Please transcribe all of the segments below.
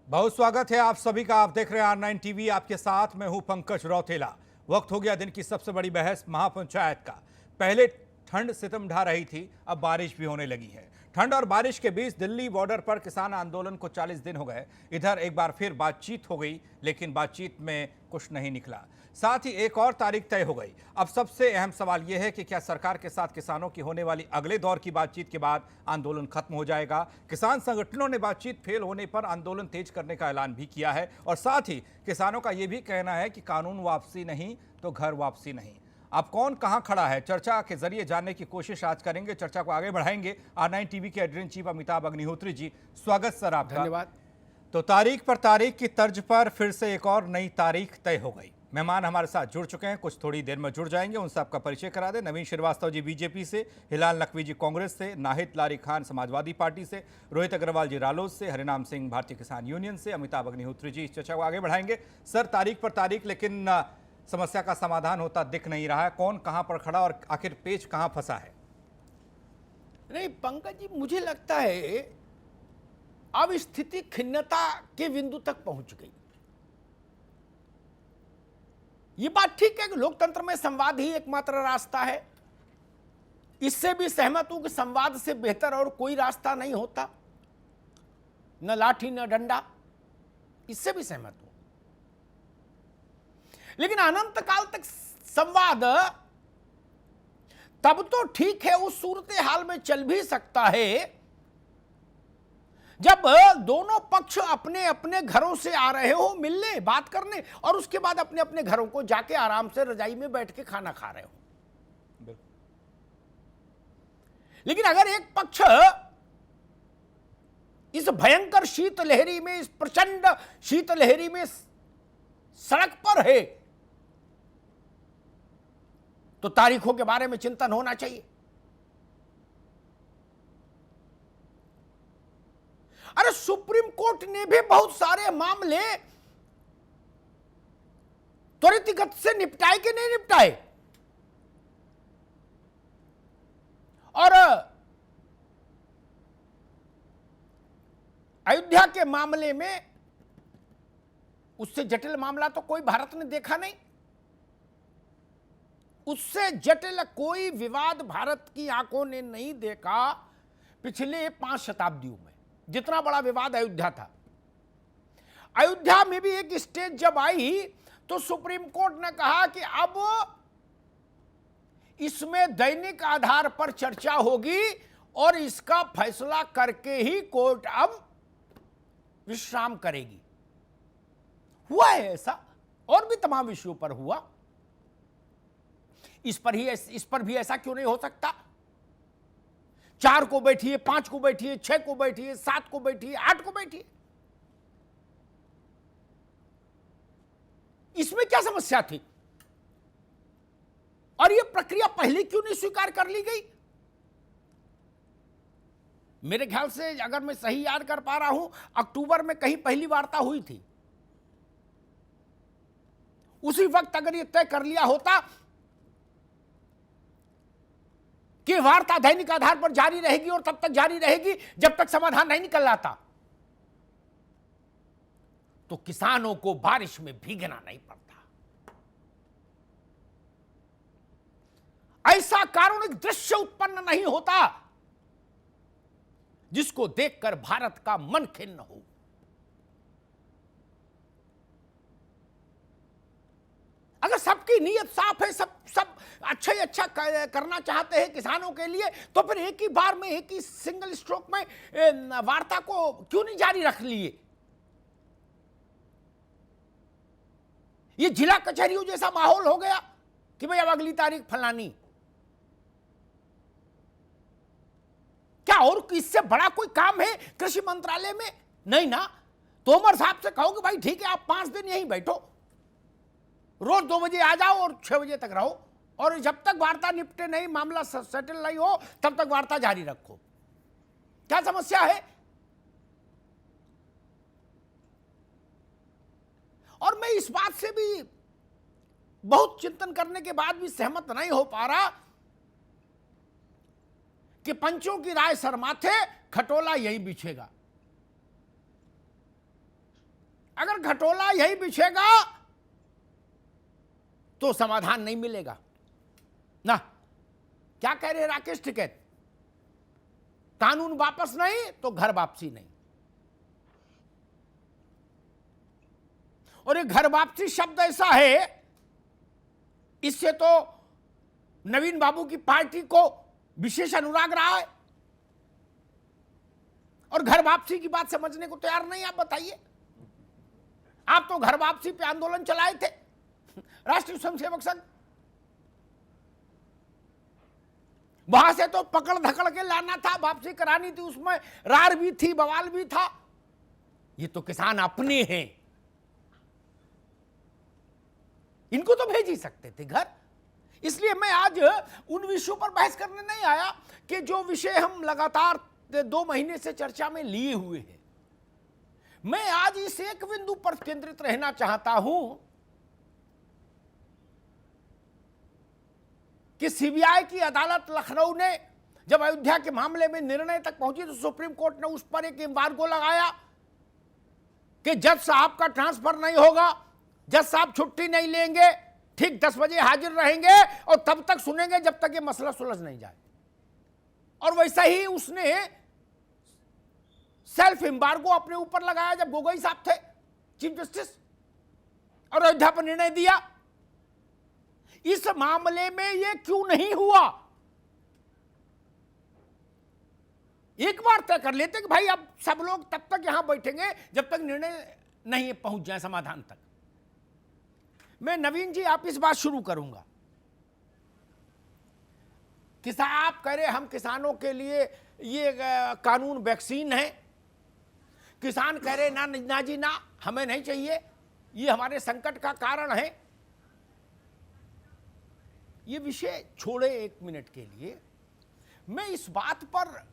बहुत स्वागत है आप सभी का। आप देख रहे हैं R9 टीवी। आपके साथ मैं हूं पंकज रौतेला। वक्त हो गया दिन की सबसे बड़ी बहस महापंचायत का। पहले ठंड सितम ढा रही थी, अब बारिश भी होने लगी है। ठंड और बारिश के बीच दिल्ली बॉर्डर पर किसान आंदोलन को 40 दिन हो गए। इधर एक बार फिर बातचीत हो गई, लेकिन बातचीत में कुछ नहीं निकला। साथ ही एक और तारीख तय हो गई। अब सबसे अहम सवाल यह है कि क्या सरकार के साथ किसानों की होने वाली अगले दौर की बातचीत के बाद आंदोलन खत्म हो जाएगा। किसान संगठनों ने बातचीत फेल होने पर आंदोलन तेज करने का ऐलान भी किया है और साथ ही किसानों का यह भी कहना है कि कानून वापसी नहीं तो घर वापसी नहीं। अब कौन कहां खड़ा है, चर्चा के जरिए जानने की कोशिश आज करेंगे। चर्चा को आगे बढ़ाएंगे R9 टीवी के editor in chief Amitabh Agnihotri ji. स्वागत सर आपका। धन्यवाद। तो तारीख पर तारीख की तर्ज पर फिर से एक और नई तारीख तय हो गई। मेहमान हमारे साथ जुड़ चुके हैं, कुछ थोड़ी देर में जुड़ जाएंगे। उनसे आपका परिचय करा दें। नवीन श्रीवास्तव जी बीजेपी से, हिलाल नकवी जी कांग्रेस से, नाहिद लारी खान समाजवादी पार्टी से, रोहित अग्रवाल जी रालोद से, हरिनाम सिंह भारतीय किसान यूनियन से, अमिताभ अग्निहोत्री जी। इस चर्चा को आगे बढ़ाएंगे। सर, तारीख पर तारीख, लेकिन समस्या का समाधान होता दिख नहीं रहा है। कौन कहां पर खड़ा और आखिर पेच कहां फंसा है? नहीं पंकज जी, मुझे लगता है अब स्थिति खिन्नता के बिंदु तक पहुंच गई। ये बात ठीक है कि लोकतंत्र में संवाद ही एकमात्र रास्ता है। इससे भी सहमत हूं कि संवाद से बेहतर और कोई रास्ता नहीं होता, न लाठी न डंडा। इससे भी सहमत हूं, लेकिन अनंत काल तक संवाद तब तो ठीक है, उस सूरत हाल में चल भी सकता है जब दोनों पक्ष अपने अपने घरों से आ रहे हो मिलने, बात करने, और उसके बाद अपने अपने घरों को जाके आराम से रजाई में बैठ के खाना खा रहे हो। लेकिन अगर एक पक्ष इस भयंकर शीतलहरी में, इस प्रचंड शीतलहरी में सड़क पर है, तो तारीखों के बारे में चिंतन होना चाहिए। अरे सुप्रीम कोर्ट ने भी बहुत सारे मामले त्वरित गति से निपटाए कि नहीं निपटाए, और अयोध्या के मामले में उससे जटिल मामला तो कोई भारत ने देखा नहीं। उससे जटिल कोई विवाद भारत की आंखों ने नहीं देखा पिछले 5 शताब्दियों में, जितना बड़ा विवाद अयोध्या था। अयोध्या में भी एक स्टेज जब आई तो सुप्रीम कोर्ट ने कहा कि अब इसमें दैनिक आधार पर चर्चा होगी और इसका फैसला करके ही कोर्ट अब विश्राम करेगी। हुआ है ऐसा, और भी तमाम विषयों पर हुआ। इस पर भी ऐसा क्यों नहीं हो सकता? 4 को बैठिए, 5 को बैठिए, 6 को बैठिए, 7 को बैठिए, 8 को बैठिए। इसमें क्या समस्या थी? और यह प्रक्रिया पहले क्यों नहीं स्वीकार कर ली गई? मेरे ख्याल से, अगर मैं सही याद कर पा रहा हूं, अक्टूबर में कहीं पहली वार्ता हुई थी। उसी वक्त अगर यह तय कर लिया होता कि वार्ता दैनिक आधार पर जारी रहेगी और तब तक जारी रहेगी जब तक समाधान नहीं निकल आता, तो किसानों को बारिश में भीगना नहीं पड़ता। ऐसा कारुणिक दृश्य उत्पन्न नहीं होता जिसको देखकर भारत का मन खिन्न हो। अगर सबकी नीयत साफ है, सब अच्छा ही अच्छा करना चाहते हैं किसानों के लिए, तो फिर एक ही बार में, एक ही सिंगल स्ट्रोक में वार्ता को क्यों नहीं जारी रख लिए? ये जिला कचहरियों जैसा माहौल हो गया कि भाई अब अगली तारीख फलानी। क्या और इससे बड़ा कोई काम है कृषि मंत्रालय में? नहीं ना। तोमर साहब से कहो कि भाई ठीक है, आप 5 दिन यहीं बैठो, रोज 2 बजे आ जाओ और 6 बजे तक रहो, और जब तक वार्ता निपटे नहीं, मामला सेटल नहीं हो, तब तक वार्ता जारी रखो। क्या समस्या है? और मैं इस बात से भी बहुत चिंतन करने के बाद भी सहमत नहीं हो पा रहा कि पंचों की राय सर माथे, खटोला यही बिछेगा। अगर घटोला यही बिछेगा तो समाधान नहीं मिलेगा ना। क्या कह रहे राकेश टिकैत, कानून वापस नहीं तो घर वापसी नहीं। और ये घर वापसी शब्द ऐसा है, इससे तो नवीन बाबू की पार्टी को विशेष अनुराग रहा है और घर वापसी की बात समझने को तैयार नहीं। आप बताइए, आप तो घर वापसी पे आंदोलन चलाए थे, राष्ट्रीय स्वयंसेवक संघ, वहां से तो पकड़ धकड़ के लाना था, वापसी करानी थी, उसमें रार भी थी, बवाल भी था। ये तो किसान अपने हैं, इनको तो भेज ही सकते थे घर। इसलिए मैं आज उन विषयों पर बहस करने नहीं आया कि जो विषय हम लगातार 2 महीने से चर्चा में लिए हुए हैं। मैं आज इस एक बिंदु पर केंद्रित रहना चाहता हूं कि सीबीआई की अदालत लखनऊ ने जब अयोध्या के मामले में निर्णय तक पहुंची तो सुप्रीम कोर्ट ने उस पर एक एम्बार्गो लगाया कि जज साहब का ट्रांसफर नहीं होगा, जज साहब छुट्टी नहीं लेंगे, ठीक 10 बजे हाजिर रहेंगे और तब तक सुनेंगे जब तक ये मसला सुलझ नहीं जाए। और वैसा ही उसने सेल्फ एम्बार्गो अपने ऊपर लगाया जब गोगोई साहब थे चीफ जस्टिस और अयोध्या पर निर्णय दिया। इस मामले में ये क्यों नहीं हुआ? एक बार तय कर लेते कि भाई अब सब लोग तब तक यहां बैठेंगे जब तक निर्णय नहीं पहुंच जाए समाधान तक। मैं नवीन जी आप इस बात शुरू करूंगा। किसान आप कह रहे हम किसानों के लिए ये कानून वैक्सीन है, किसान कह रहे ना ना जी ना, हमें नहीं चाहिए, ये हमारे संकट का कारण है। ये विषय छोड़े एक मिनट के लिए, मैं इस बात पर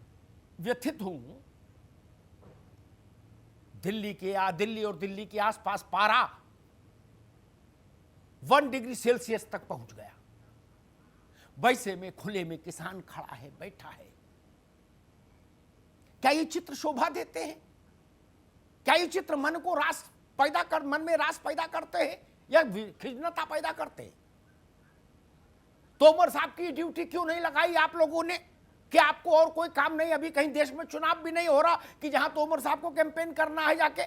व्यथित हूं दिल्ली और दिल्ली के आसपास पारा 1 डिग्री सेल्सियस तक पहुंच गया। वैसे में खुले में किसान खड़ा है, बैठा है। क्या ये चित्र शोभा देते हैं? क्या ये चित्र मन में रास पैदा करते हैं या खिजनता पैदा करते हैं? तोमर साहब की ड्यूटी क्यों नहीं लगाई आप लोगों ने कि आपको और कोई काम नहीं? अभी कहीं देश में चुनाव भी नहीं हो रहा कि जहां तोमर साहब को कैंपेन करना है जाके।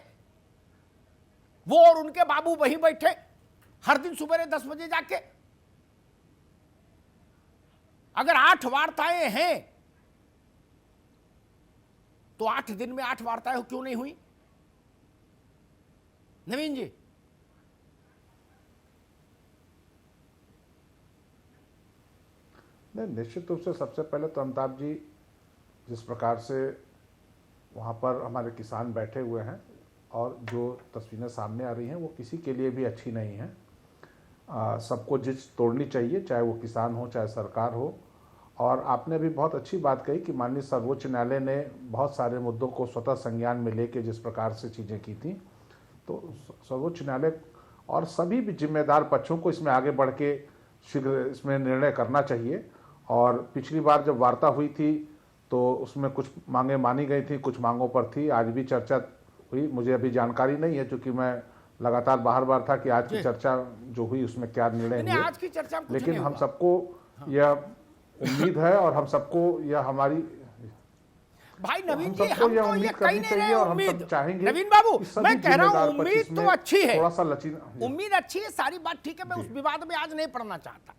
वो और उनके बाबू वहीं बैठे हर दिन सुबह 10 बजे जाके। अगर 8 वार्ताएं हैं तो 8 दिन में 8 वार्ताएं क्यों नहीं हुई? नवीन जी, नहीं, निश्चित रूप से सबसे पहले तो अमिताभ जी, जिस प्रकार से वहाँ पर हमारे किसान बैठे हुए हैं और जो तस्वीरें सामने आ रही हैं वो किसी के लिए भी अच्छी नहीं है। सबको जिद तोड़नी चाहिए, चाहे वो किसान हो चाहे सरकार हो। और आपने भी बहुत अच्छी बात कही कि माननीय सर्वोच्च न्यायालय ने बहुत सारे मुद्दों को स्वतः संज्ञान में लेके जिस प्रकार से चीज़ें की थी, तो सर्वोच्च न्यायालय और सभी भी जिम्मेदार पक्षों को इसमें आगे बढ़ के शीघ्र इसमें निर्णय करना चाहिए। और पिछली बार जब वार्ता हुई थी तो उसमें कुछ मांगें मानी गई थी, कुछ मांगों पर थी, आज भी चर्चा हुई। मुझे अभी जानकारी नहीं है क्योंकि मैं लगातार बाहर था कि आज की चर्चा जो हुई उसमें क्या निर्णय हुए। आज की चर्चा में कुछ लेकिन नहीं हम हुआ। सबको यह उम्मीद है और हम सबको यह हमारी भाई नवीन जी, सबको हम यह तो ये उम्मीद कह करनी नहीं चाहिए रहे और हम उम्मीद। सब चाहेंगे नवीन बाबू, कि सभी मैं कह रहा हूं जिम्मेदार पक्ष उम्मीद इसमें तो अच्छी है, थोड़ा सा लचीला। उम्मीद अच्छी है, सारी बात ठीक है, मैं उस विवाद में आज नहीं पढ़ना चाहता।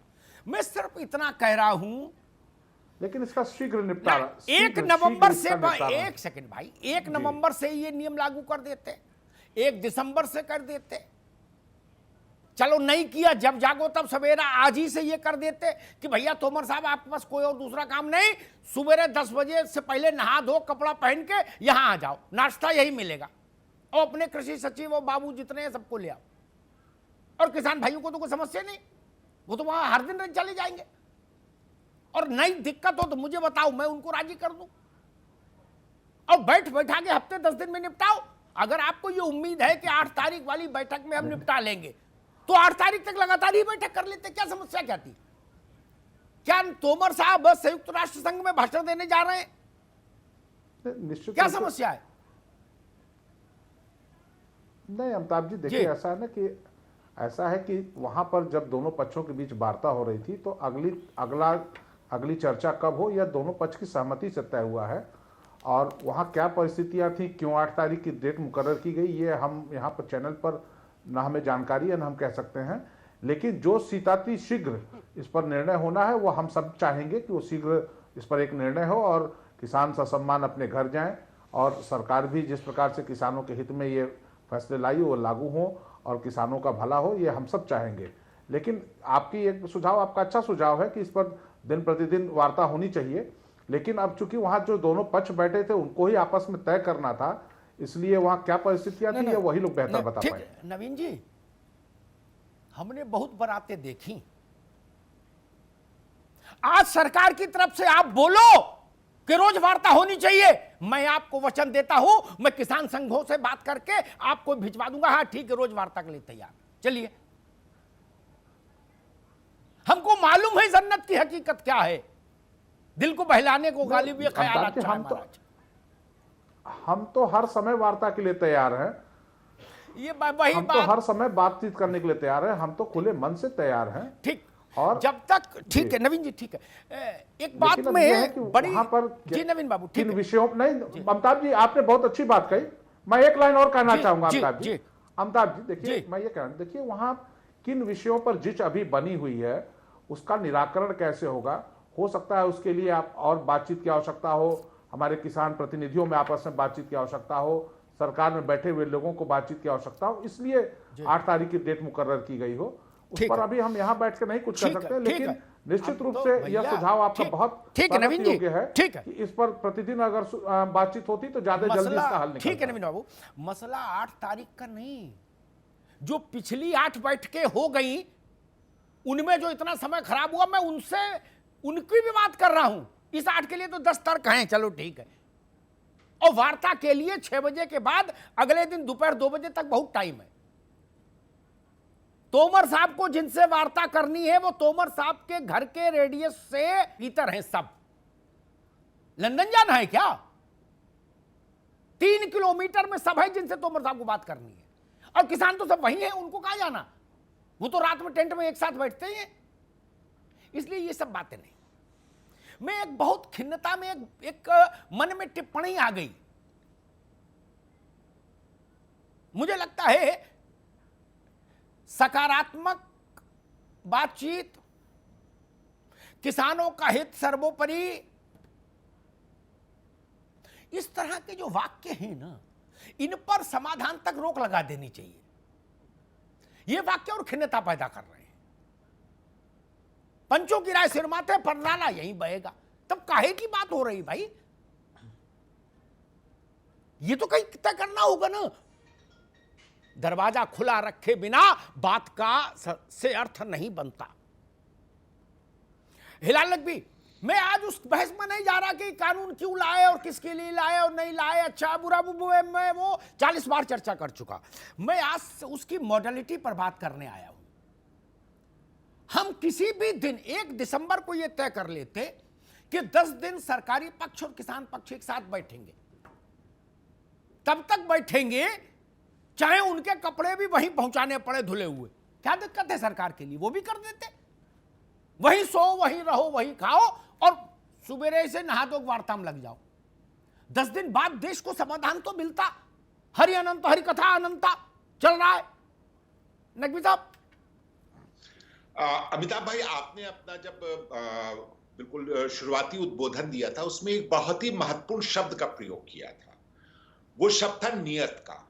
मैं सिर्फ इतना कह रहा हूं, लेकिन इसका शीघ्र निपटारा 1 नवंबर से, एक सेकंड भाई, 1 नवंबर से ये नियम लागू कर देते, 1 दिसंबर से कर देते। चलो नहीं किया, जब जागो तब सवेरा, आज ही से ये कर देते कि भैया तोमर साहब आपके पास कोई और दूसरा काम नहीं, सुबह 10 बजे से पहले नहा धो कपड़ा पहन के यहां आ जाओ, नाश्ता यही मिलेगा और अपने कृषि सचिव और बाबू जितने हैं सबको ले आओ। और किसान भाइयों को तो कोई समस्या नहीं, वो तो वहां हर दिन चले जाएंगे। और नई दिक्कत हो तो मुझे बताओ, मैं उनको राजी कर दूं और बैठा के हफ्ते 10 दिन में निपटाओ। अगर आपको ये उम्मीद है कि 8 तारीख वाली बैठक में हम निपटा लेंगे तो 8 तारीख तक लगातार ही बैठक कर लेते, क्या समस्या क्या थी? क्या तोमर साहब बस संयुक्त राष्ट्र संघ में भाषण देने जा रहे हैं? क्या समस्या है? नहीं अमिताभ जी देखिए, ऐसा है ना कि ऐसा है कि वहां पर जब दोनों पक्षों के बीच वार्ता हो रही थी तो अगली चर्चा कब हो यह दोनों पक्ष की सहमति से तय हुआ है। और वहां क्या परिस्थितियां थी, क्यों 8 तारीख की डेट मुकर्रर की गई, ये हम यहाँ पर चैनल पर ना हमें जानकारी है ना हम कह सकते हैं। लेकिन जो शीघ्राति शीघ्र इस पर निर्णय होना है वो हम सब चाहेंगे कि वो शीघ्र इस पर एक निर्णय हो और किसान ससम्मान अपने घर जाएं और सरकार भी जिस प्रकार से किसानों के हित में ये फैसले लाई वो लागू हो और किसानों का भला हो, ये हम सब चाहेंगे। लेकिन आपकी एक सुझाव, आपका अच्छा सुझाव है कि इस पर दिन प्रतिदिन वार्ता होनी चाहिए। लेकिन अब चूंकि वहां जो दोनों पक्ष बैठे थे उनको ही आपस में तय करना था, इसलिए वहां क्या परिस्थितियां थी ये वही लोग बेहतर बता ठीक पाए। नवीन जी, हमने बहुत बारातें देखी। आज सरकार की तरफ से आप बोलो कि रोज वार्ता होनी चाहिए, मैं आपको वचन देता हूं, मैं किसान संघों से बात करके आपको भिजवा दूंगा। हाँ ठीक है, रोज वार्ता के लिए तैयार। चलिए, हमको मालूम है जन्नत की हकीकत क्या है। दिल को बहलाने को गालिब ये ख्याल अच्छा है महाराज। हम तो हर समय वार्ता के लिए तैयार हैं। ये वही हम बात, तो हर समय बातचीत करने के लिए तैयार हैं। हम तो खुले मन से तैयार हैं। ठीक, और जब तक ठीक है नवीन जी, ठीक है। एक बात में बड़ी जी नवीन बाबू, किन विषयों नहीं अमिताभ जी, आपने बहुत अच्छी बात कही। मैं एक लाइन और कहना चाहूंगा अमिताभ जी। अमिताभ जी देखिए, मैं ये कह रहा हूं, देखिए वहां किन विषयों पर जिच अभी बनी हुई है उसका निराकरण कैसे होगा, हो सकता है उसके लिए आप और बातचीत की आवश्यकता हो, हमारे किसान प्रतिनिधियों में आपस में बातचीत की आवश्यकता हो, सरकार में बैठे हुए लोगों को बातचीत की आवश्यकता हो, इसलिए 8 तारीख की डेट मुकर्रर की गई हो। उस पर अभी हम यहाँ बैठ के नहीं कुछ कर सकते, लेकिन निश्चित रूप से यह सुझाव आपका बहुत योग्य है। ठीक है, इस पर प्रतिदिन अगर बातचीत होती तो ज्यादा जल्दी इसका हल निकलता। ठीक है नवीन बाबू, मसला 8 तारीख का नहीं, जो पिछली 8 बैठकें हो गई उनमें जो इतना समय खराब हुआ, मैं उनकी भी बात कर रहा हूं। इस 8 के लिए तो 10 तर्क हैं, चलो ठीक है। और वार्ता के लिए 6 बजे के बाद अगले दिन दोपहर 2 बजे तक बहुत टाइम है। तोमर साहब को जिनसे वार्ता करनी है वो तोमर साहब के घर के रेडियस से भीतर हैं सब। लंदन जाना है क्या? 3 किलोमीटर में सब है जिनसे तोमर साहब को बात करनी है। और किसान तो सब वही हैं, उनको कहां जाना, वो तो रात में टेंट में एक साथ बैठते ही हैं। इसलिए ये सब बातें नहीं। मैं एक बहुत खिन्नता में एक मन में टिप्पणी आ गई। मुझे लगता है सकारात्मक बातचीत, किसानों का हित सर्वोपरि, इस तरह के जो वाक्य हैं ना, इन पर समाधान तक रोक लगा देनी चाहिए। ये वाक्य और खिन्नता पैदा कर रहे हैं। पंचों की राय सिर माथे पर लाना यहीं बहेगा, तब काहे की बात हो रही भाई? ये तो कहीं तय करना होगा ना। दरवाजा खुला रखे बिना बात का से अर्थ नहीं बनता। हिलाल नकवी, मैं आज उस बहस में नहीं जा रहा कि कानून क्यों लाए और किसके लिए लाए और नहीं लाए, अच्छा बुरा, मैं वो 40 बार चर्चा कर चुका। मैं आज उसकी मॉडलिटी पर बात करने आया हूं। हम किसी भी दिन 1 दिसंबर को यह तय कर लेते कि 10 दिन सरकारी पक्ष और किसान पक्ष एक साथ बैठेंगे, तब तक बैठेंगे चाहे उनके कपड़े भी वहीं पहुंचाने पड़े धुले हुए। क्या दिक्कत है सरकार के लिए? वो भी कर देते। वहीं सो, वहीं रहो, वहीं खाओ और सुबेरे से नहा दो, वार्ता में लग जाओ। 10 दिन बाद देश को समाधान तो मिलता। हरि अनंत, हरि कथा अनंता चल रहा है। नकवी साहब, अमिताभ भाई, आपने अपना जब बिल्कुल शुरुआती उद्बोधन दिया था उसमें एक बहुत ही महत्वपूर्ण शब्द का प्रयोग किया था। वो शब्द था नियत का।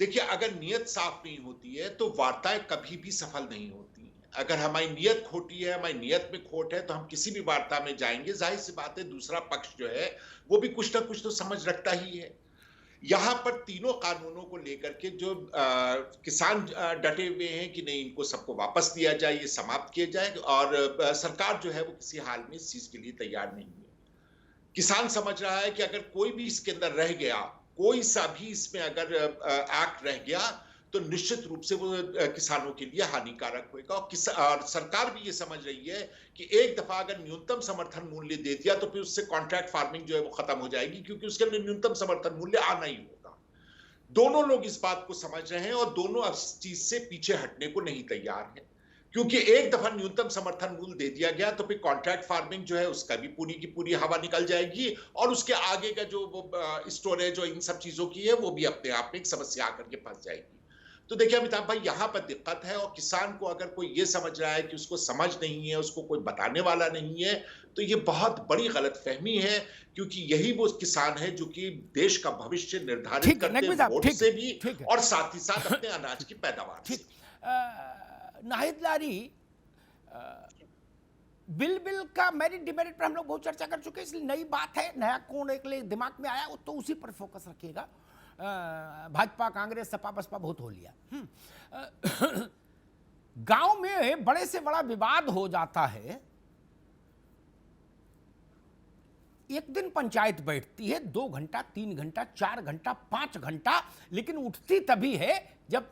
देखिए, अगर नियत साफ नहीं होती है तो वार्ताएं कभी भी सफल नहीं होती। अगर हमारी नियत खोटी है, हमारी नियत में खोट है, तो हम किसी भी वार्ता में जाएंगे, जाहिर सी बात है दूसरा पक्ष जो है वो भी कुछ ना कुछ तो समझ रखता ही है। यहां पर तीनों कानूनों को लेकर के जो किसान डटे हुए हैं कि नहीं, इनको सबको वापस दिया जाए, ये समाप्त किया जाए, और सरकार जो है वो किसी हाल में इस चीज के लिए तैयार नहीं है। किसान समझ रहा है कि अगर कोई भी इसके अंदर रह गया, कोई सा भी इसमें अगर एक्ट रह गया तो निश्चित रूप से वो किसानों के लिए हानिकारक होगा। और सरकार भी ये समझ रही है कि एक दफा अगर न्यूनतम समर्थन मूल्य दे दिया तो फिर उससे कॉन्ट्रैक्ट फार्मिंग जो है वो खत्म हो जाएगी, क्योंकि उसके अंदर न्यूनतम समर्थन मूल्य आना ही होगा। दोनों लोग इस बात को समझ रहे हैं और दोनों इस चीज से पीछे हटने को नहीं तैयार हैं, क्योंकि एक दफा न्यूनतम समर्थन मूल्य दे दिया गया तो फिर कॉन्ट्रैक्ट फार्मिंग जो है उसका भी पूरी की पूरी हवा निकल जाएगी और उसके आगे का जो वो स्टोरेज और इन सब चीजों की है वो भी अपने आप में एक समस्या आकर के फंस जाएगी। तो देखिए अमिताभ भाई, यहां पर दिक्कत है और किसान को अगर कोई ये समझ रहा है कि उसको समझ नहीं है, उसको कोई बताने वाला नहीं है, तो ये बहुत बड़ी गलतफहमी है, क्योंकि यही वो किसान है जो कि देश का भविष्य निर्धारित ठीक है, करते नकवी हैं साहब, वोट ठीक से है, भी ठीक है। और साथ ही साथ अपने अनाज की पैदावार से। ठीक। नाहिद लारी, बिल का मेरिट डिमेरिट पर हम लोग बहुत चर्चा कर चुके हैं, इसलिए नई बात है, नया कोण एक दिमाग में आया तो उसी पर फोकस रखिएगा। भाजपा, कांग्रेस, सपा, बसपा बहुत हो लिया। गांव में बड़े से बड़ा विवाद हो जाता है, एक दिन पंचायत बैठती है 2 घंटा, 3 घंटा, 4 घंटा, 5 घंटा, लेकिन उठती तभी है जब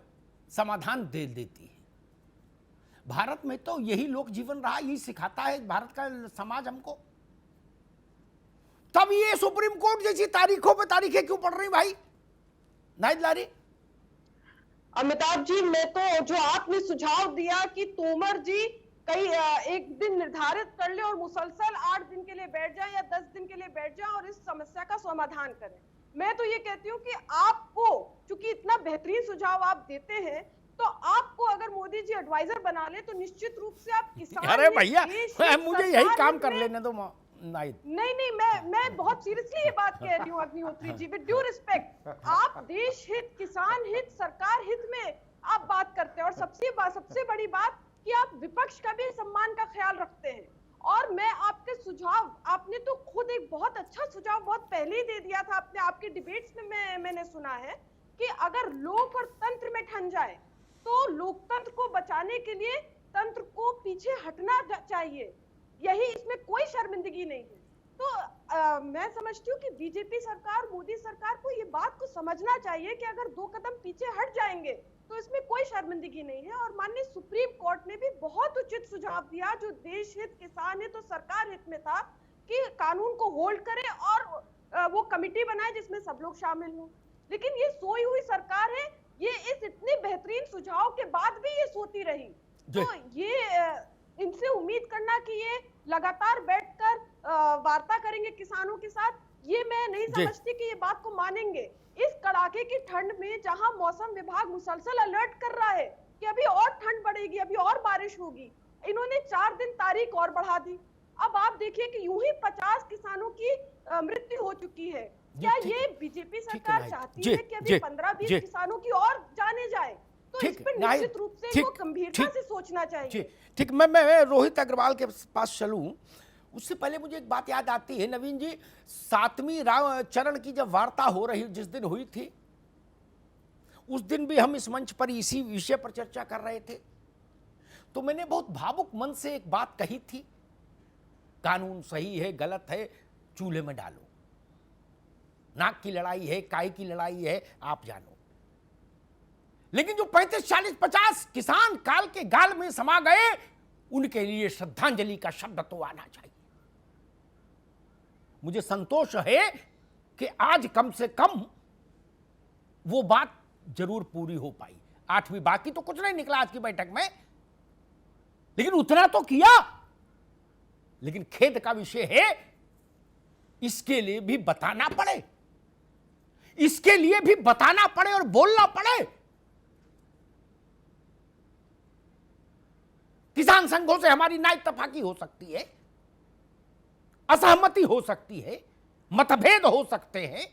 समाधान दे देती है। भारत में तो यही लोक जीवन रहा, यही सिखाता है भारत का समाज हमको। तब ये सुप्रीम कोर्ट जैसी तारीखों पे तारीखें क्यों पड़ रही भाई? नाहिद लारी। अमिताभ जी, मैं तो जो आपने सुझाव दिया कि तोमर जी कई एक दिन निर्धारित कर ले और मुसलसल 8 दिन के लिए बैठ जाए या 10 दिन के लिए बैठ जाए और इस समस्या का समाधान करें। मैं तो ये कहती हूँ कि आपको, चूंकि इतना बेहतरीन सुझाव आप देते हैं, तो आपको अगर मोदी जी एडवाइजर बना ले तो निश्चित रूप से आप किसान, अरे भैया मुझे यही काम कर लेने दो नाहिद। नहीं, मैं बहुत सीरियसली ये बात कह रही हूँ Agnihotri ji, with due respect. आप देश हित, किसान हित, सरकार हित में आप बात करते हैं और सबसे बड़ी बात कि आप विपक्ष का भी सम्मान का ख्याल रखते हैं। और मैं आपके सुझाव, आपने तो खुद एक बहुत अच्छा सुझाव बहुत पहले ही दे दिया था आपने, आपके डिबेट्स में मैंने सुना है कि अगर लोक और तंत्र में ठन जाए तो लोकतंत्र को बचाने के लिए तंत्र को पीछे हटना चाहिए, यही इसमें कोई शर्मिंदगी नहीं है। तो मैं समझती हूँ कि बीजेपी सरकार, मोदी सरकार को ये बात को समझना चाहिए कि अगर 2 कदम पीछे हट जाएंगे तो इसमें कोई शर्मिंदगी नहीं है। और माननीय सुप्रीम कोर्ट ने भी बहुत उचित सुझाव दिया जो देश हित, किसान हित और सरकार हित में था, कि कानून को होल्ड करे और वो कमिटी बनाए जिसमें सब लोग शामिल हों। लेकिन ये सोई हुई सरकार है, ये इस इतने बेहतरीन सुझाव के बाद भी ये सोती रही। तो ये इनसे उम्मीद करना कि ये लगातार बैठकर वार्ता करेंगे किसानों के साथ, ये मैं नहीं समझती कि ये बात को मानेंगे। इस कड़ाके की ठंड में जहां मौसम विभाग मुसलसल अलर्ट कर रहा है कि अभी और ठंड बढ़ेगी, अभी और बारिश होगी, इन्होंने 4 दिन तारीख और बढ़ा दी। अब आप देखिए कि यूं ही 50 किसानों की मृत्यु हो चुकी है। क्या ये बीजेपी सरकार चाहती है कि अभी 15-20 किसानों की और जाने जाए? तो इस पर निश्चित रूप से इनको गंभीरता से सोचना चाहिए। ठीक, मैं रोहित अग्रवाल के पास चलूं, उससे पहले मुझे एक बात याद आती है नवीन जी, 7वीं चरण की जब वार्ता हो रही, जिस दिन हुई थी, उस दिन भी हम इस मंच पर इसी विषय पर चर्चा कर रहे थे। तो मैंने बहुत भावुक मन से एक बात कही थी, कानून सही है गलत है चूल्हे में डालो, नाक की लड़ाई है, काय की लड़ाई है, आप जानो। लेकिन जो 35, 40, 50 किसान काल के गाल में समा गए, उनके लिए श्रद्धांजलि का शब्द तो आना चाहिए। मुझे संतोष है कि आज कम से कम वो बात जरूर पूरी हो पाई। 8वीं, बाकी तो कुछ नहीं निकला आज की बैठक में, लेकिन उतना तो किया। लेकिन खेद का विषय है, इसके लिए भी बताना पड़े, इसके लिए भी बताना पड़े और बोलना पड़े। किसान संघों से हमारी ना इत्तेफाकी हो सकती है, असहमति हो सकती है, मतभेद हो सकते हैं,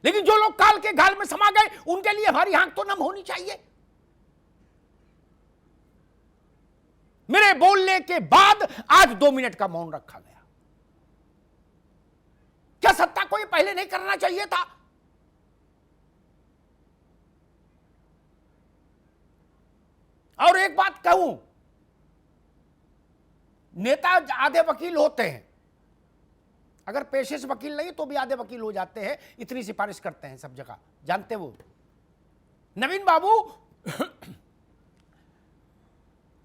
लेकिन जो लोग काल के गाल में समा गए, उनके लिए हमारी आंख तो नम होनी चाहिए। मेरे बोलने के बाद आज 2 मिनट का मौन रखा गया। क्या सत्ता को ये पहले नहीं करना चाहिए था? और एक बात कहूं, नेता आधे वकील होते हैं, अगर पेशे से वकील नहीं तो भी आधे वकील हो जाते हैं, इतनी सिफारिश करते हैं सब जगह, जानते वो। नवीन बाबू,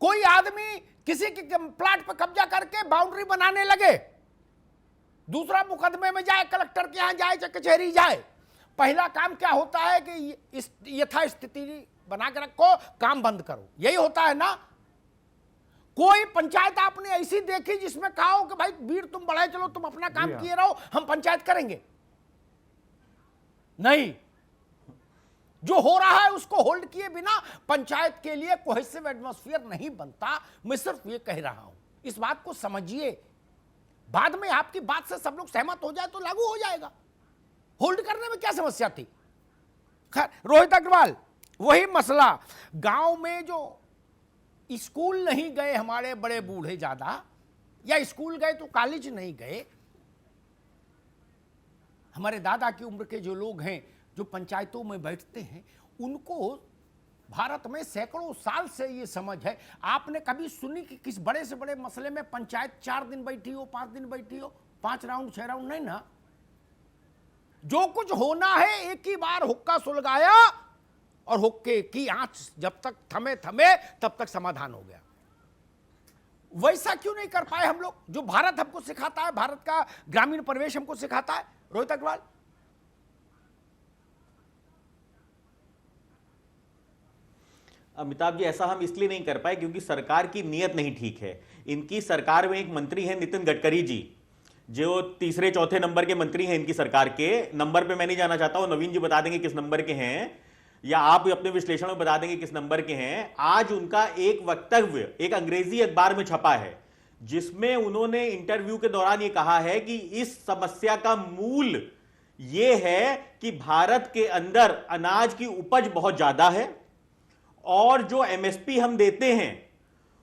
कोई आदमी किसी के प्लाट पर कब्जा करके बाउंड्री बनाने लगे, दूसरा मुकदमे में जाए, कलेक्टर के यहां जाए, चाहे कचहरी जाए, पहला काम क्या होता है कि इस यथास्थिति बना के रखो, काम बंद करो, यही होता है ना। कोई पंचायत आपने ऐसी देखी जिसमें कहा हो कि भाई वीर तुम बढ़ाए चलो, तुम अपना काम हाँ। किए रहो, हम पंचायत करेंगे? नहीं, जो हो रहा है उसको होल्ड किए बिना पंचायत के लिए कोहेसिव एटमॉस्फेयर नहीं बनता। मैं सिर्फ ये कह रहा हूं, इस बात को समझिए। बाद में आपकी बात से सब लोग सहमत हो जाए तो लागू हो जाएगा। होल्ड करने में क्या समस्या थी? खैर, रोहित अग्रवाल, वही मसला, गांव में जो स्कूल नहीं गए हमारे बड़े बूढ़े ज्यादा, या स्कूल गए तो कॉलेज नहीं गए, हमारे दादा की उम्र के जो लोग हैं जो पंचायतों में बैठते हैं, उनको भारत में सैकड़ों साल से ये समझ है। आपने कभी सुनी कि किस बड़े से बड़े मसले में पंचायत 4 दिन बैठी हो, 5 दिन बैठी हो, 5 राउंड 6 राउंड? नहीं ना। जो कुछ होना है एक ही बार हुक्का सुलगाया और हुक्के की आंच जब तक थमे तब तक समाधान हो गया। वैसा क्यों नहीं कर पाए हम लोग, जो भारत हमको सिखाता है, भारत का ग्रामीण परिवेश हमको सिखाता है? रोहित अग्रवाल, अमिताभ जी, ऐसा हम इसलिए नहीं कर पाए क्योंकि सरकार की नीयत नहीं ठीक है। इनकी सरकार में एक मंत्री है नितिन गडकरी जी, जो तीसरे चौथे नंबर के मंत्री हैं इनकी सरकार के। नंबर पे मैं नहीं जाना चाहता हूं, नवीन जी बता देंगे किस नंबर के हैं, या आप अपने विश्लेषण में बता देंगे किस नंबर के हैं। आज उनका एक वक्तव्य एक अंग्रेजी अखबार में छपा है, जिसमें उन्होंने इंटरव्यू के दौरान ये कहा है कि इस समस्या का मूल ये है कि भारत के अंदर अनाज की उपज बहुत ज्यादा है और जो एमएसपी हम देते हैं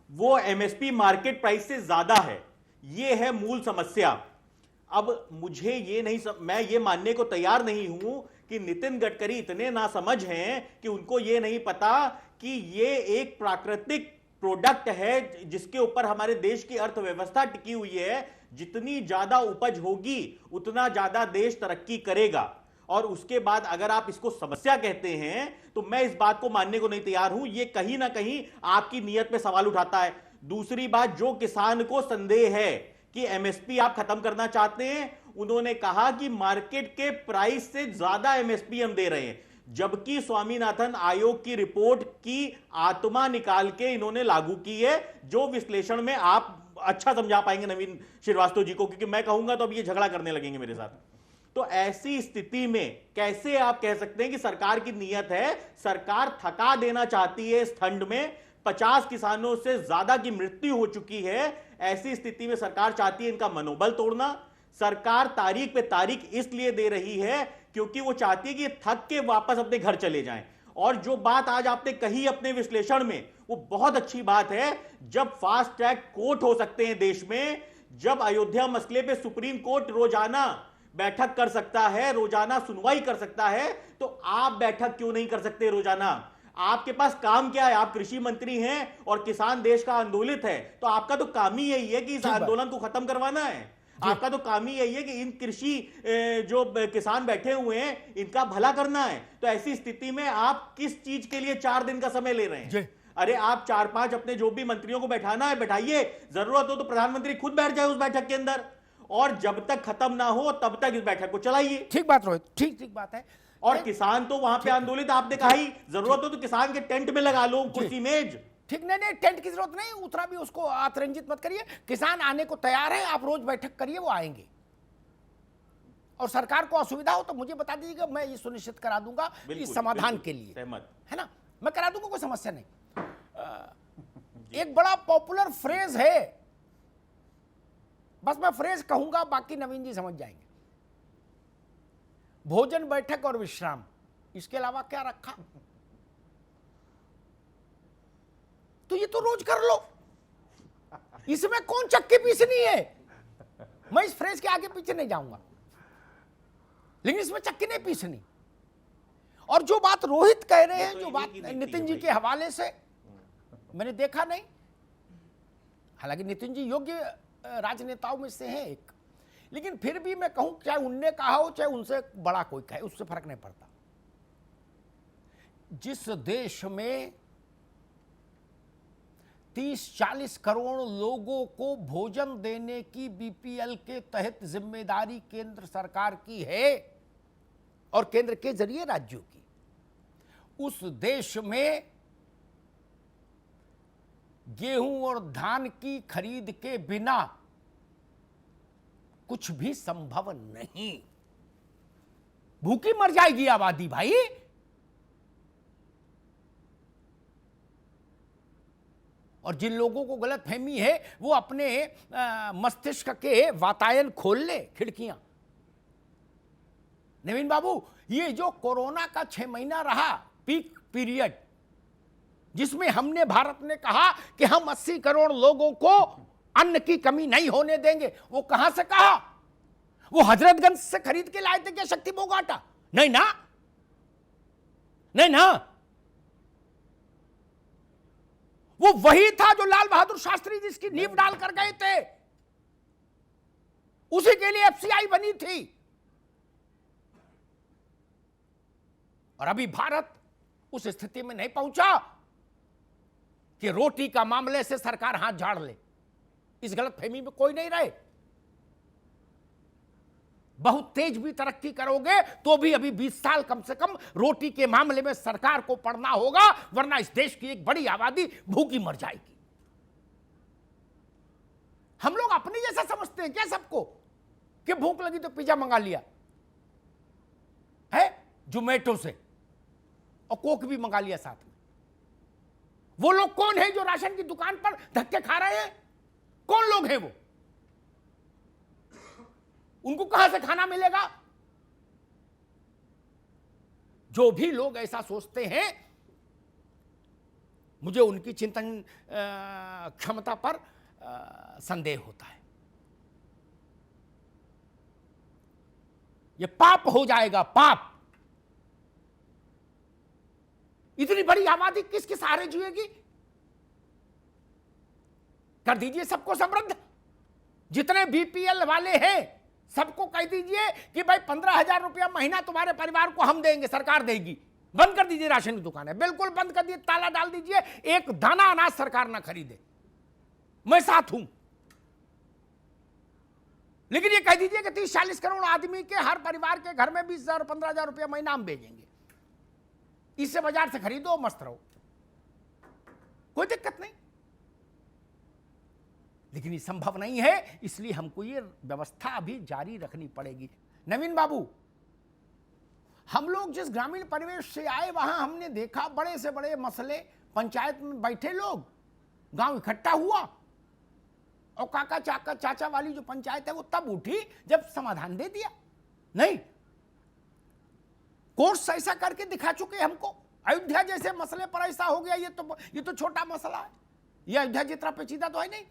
वो एमएसपी मार्केट प्राइस से ज्यादा है। ये है मूल समस्या। अब मुझे ये नहीं मैं ये मानने को तैयार नहीं हूं कि नितिन गडकरी इतने नासमझ हैं कि उनको ये नहीं पता कि ये एक प्राकृतिक प्रोडक्ट है जिसके ऊपर हमारे देश की अर्थव्यवस्था टिकी हुई है। जितनी ज्यादा उपज होगी उतना ज्यादा देश तरक्की करेगा। और उसके बाद अगर आप इसको समस्या कहते हैं तो मैं इस बात को मानने को नहीं तैयार हूं। ये कहीं ना कहीं आपकी नीयत पे सवाल उठाता है। दूसरी बात, जो किसान को संदेह है कि एमएसपी आप खत्म करना चाहते हैं, उन्होंने कहा कि मार्केट के प्राइस से ज्यादा एमएसपी हम दे रहे हैं, जबकि स्वामीनाथन आयोग की रिपोर्ट की आत्मा निकाल के इन्होंने लागू की है, जो विश्लेषण में आप अच्छा समझा पाएंगे नवीन श्रीवास्तव जी को, क्योंकि मैं कहूंगा तो अब ये झगड़ा करने लगेंगे मेरे साथ। तो ऐसी स्थिति में कैसे आप कह सकते हैं कि सरकार की नीयत है? सरकार थका देना चाहती है। इस ठंड में 50 किसानों से ज्यादा की मृत्यु हो चुकी है। ऐसी स्थिति में सरकार चाहती है इनका मनोबल तोड़ना। सरकार तारीख पे तारीख इसलिए दे रही है क्योंकि वो चाहती है कि ये थक के वापस अपने घर चले जाएं। और जो बात आज आपने कही अपने विश्लेषण में, वो बहुत अच्छी बात है। जब फास्ट ट्रैक कोर्ट हो सकते हैं देश में, जब अयोध्या मसले पे सुप्रीम कोर्ट रोजाना बैठक कर सकता है, रोजाना सुनवाई कर सकता है, तो आप बैठक क्यों नहीं कर सकते रोजाना? आपके पास काम क्या है? आप कृषि मंत्री हैं और किसान देश का आंदोलित है, तो आपका तो काम ही यही है कि इस आंदोलन को खत्म करवाना है। आपका तो काम ही यही है कि इन कृषि जो किसान बैठे हुए हैं इनका भला करना है। तो ऐसी स्थिति में आप किस चीज के लिए 4 दिन का समय ले रहे हैं? अरे आप 4-5 अपने जो भी मंत्रियों को बैठाना है बैठाइए, जरूरत हो तो प्रधानमंत्री खुद बैठ जाए उस बैठक के अंदर, और जब तक खत्म ना हो तब तक इस बैठक को चलाइए। ठीक बात रोहित, ठीक बात है। और किसान तो वहां पे आंदोलित, आपने कहा ही, जरूरत हो तो किसान के टेंट में लगा लो कुर्सी मेज। ठीक, नहीं टेंट की जरूरत नहीं, उतना भी उसको आतरंजित मत करिए। किसान आने को तैयार है, आप रोज बैठक करिए, वो आएंगे। और सरकार को असुविधा हो तो मुझे बता दीजिएगा, मैं ये सुनिश्चित करा दूंगा इस समाधान के लिए, सहमत है ना? मैं करा दूंगा, कोई समस्या नहीं। एक बड़ा पॉपुलर फ्रेज है, बस मैं फ्रेज कहूंगा, बाकी नवीन जी समझ जाएंगे। भोजन, बैठक और विश्राम, इसके अलावा क्या रखा? तो ये तो रोज कर लो, इसमें कौन चक्की पीसनी है? मैं इस फ्रेज के आगे पीछे नहीं जाऊंगा, लेकिन इसमें चक्की नहीं पीसनी। और जो बात रोहित कह रहे हैं, जो बात नितिन जी के हवाले से, मैंने देखा नहीं, हालांकि नितिन जी योग्य राजनेताओं में से हैं एक, लेकिन फिर भी मैं कहूं, चाहे उनने कहा हो चाहे उनसे बड़ा कोई कहे, उससे फर्क नहीं पड़ता। जिस देश में 30-40 करोड़ लोगों को भोजन देने की बीपीएल के तहत जिम्मेदारी केंद्र सरकार की है, और केंद्र के जरिए राज्यों की, उस देश में गेहूं और धान की खरीद के बिना कुछ भी संभव नहीं। भूखी मर जाएगी आबादी भाई। और जिन लोगों को गलतफहमी है वो अपने मस्तिष्क के वातायन खोल ले, खिड़कियां। नवीन बाबू, ये जो कोरोना का 6 महीना रहा पीक पीरियड, जिसमें हमने भारत ने कहा कि हम 80 करोड़ लोगों को अन्न की कमी नहीं होने देंगे, वो कहां से कहा? वो हजरतगंज से खरीद के लाए थे क्या शक्ति भोग आटा? नहीं ना, नहीं ना। वो वही था जो लाल बहादुर शास्त्री जिसकी नींव डालकर गए थे, उसी के लिए एफसीआई बनी थी। और अभी भारत उस स्थिति में नहीं पहुंचा कि रोटी का मामले से सरकार हाथ झाड़ ले। इस गलतफहमी में कोई नहीं रहे। बहुत तेज भी तरक्की करोगे तो भी अभी 20 साल कम से कम रोटी के मामले में सरकार को पड़ना होगा, वरना इस देश की एक बड़ी आबादी भूखी मर जाएगी। हम लोग अपने जैसा समझते हैं क्या सबको कि भूख लगी तो पिज्जा मंगा लिया है जोमेटो से, और कोक भी मंगा लिया साथ में। वो लोग कौन है जो राशन की दुकान पर धक्के खा रहे हैं? कौन लोग हैं वो? उनको कहां से खाना मिलेगा? जो भी लोग ऐसा सोचते हैं, मुझे उनकी चिंतन क्षमता पर संदेह होता है। ये पाप हो जाएगा, पाप। इतनी बड़ी आबादी किसके सहारे जिएगी? कर दीजिए सबको समृद्ध। जितने बीपीएल वाले हैं सबको कह दीजिए कि भाई 15,000 रुपया महीना तुम्हारे परिवार को हम देंगे, सरकार देगी। बंद कर दीजिए राशन की दुकानें, बिल्कुल बंद कर दीजिए, ताला डाल दीजिए, एक दाना अनाज सरकार ना खरीदे। मैं साथ हूं। लेकिन ये कह दीजिए कि 30-40 करोड़ आदमी के हर परिवार के घर में 20,000 15,000 रुपया महीना हम भेजेंगे, इससे बाजार से खरीदो, मस्त रहो, कोई दिक्कत नहीं। लेकिन ये संभव नहीं है, इसलिए हमको ये व्यवस्था अभी जारी रखनी पड़ेगी। नवीन बाबू, हम लोग जिस ग्रामीण परिवेश से आए वहां हमने देखा बड़े से बड़े मसले, पंचायत में बैठे लोग, गांव इकट्ठा हुआ, और काका चाचा वाली जो पंचायत है वो तब उठी जब समाधान दे दिया। नहीं, कोर्स ऐसा करके दिखा चुके हमको। अयोध्या जैसे मसले पर ऐसा हो गया, ये तो छोटा मसला है, ये अयोध्या जितना पेचीदा तो है नहीं।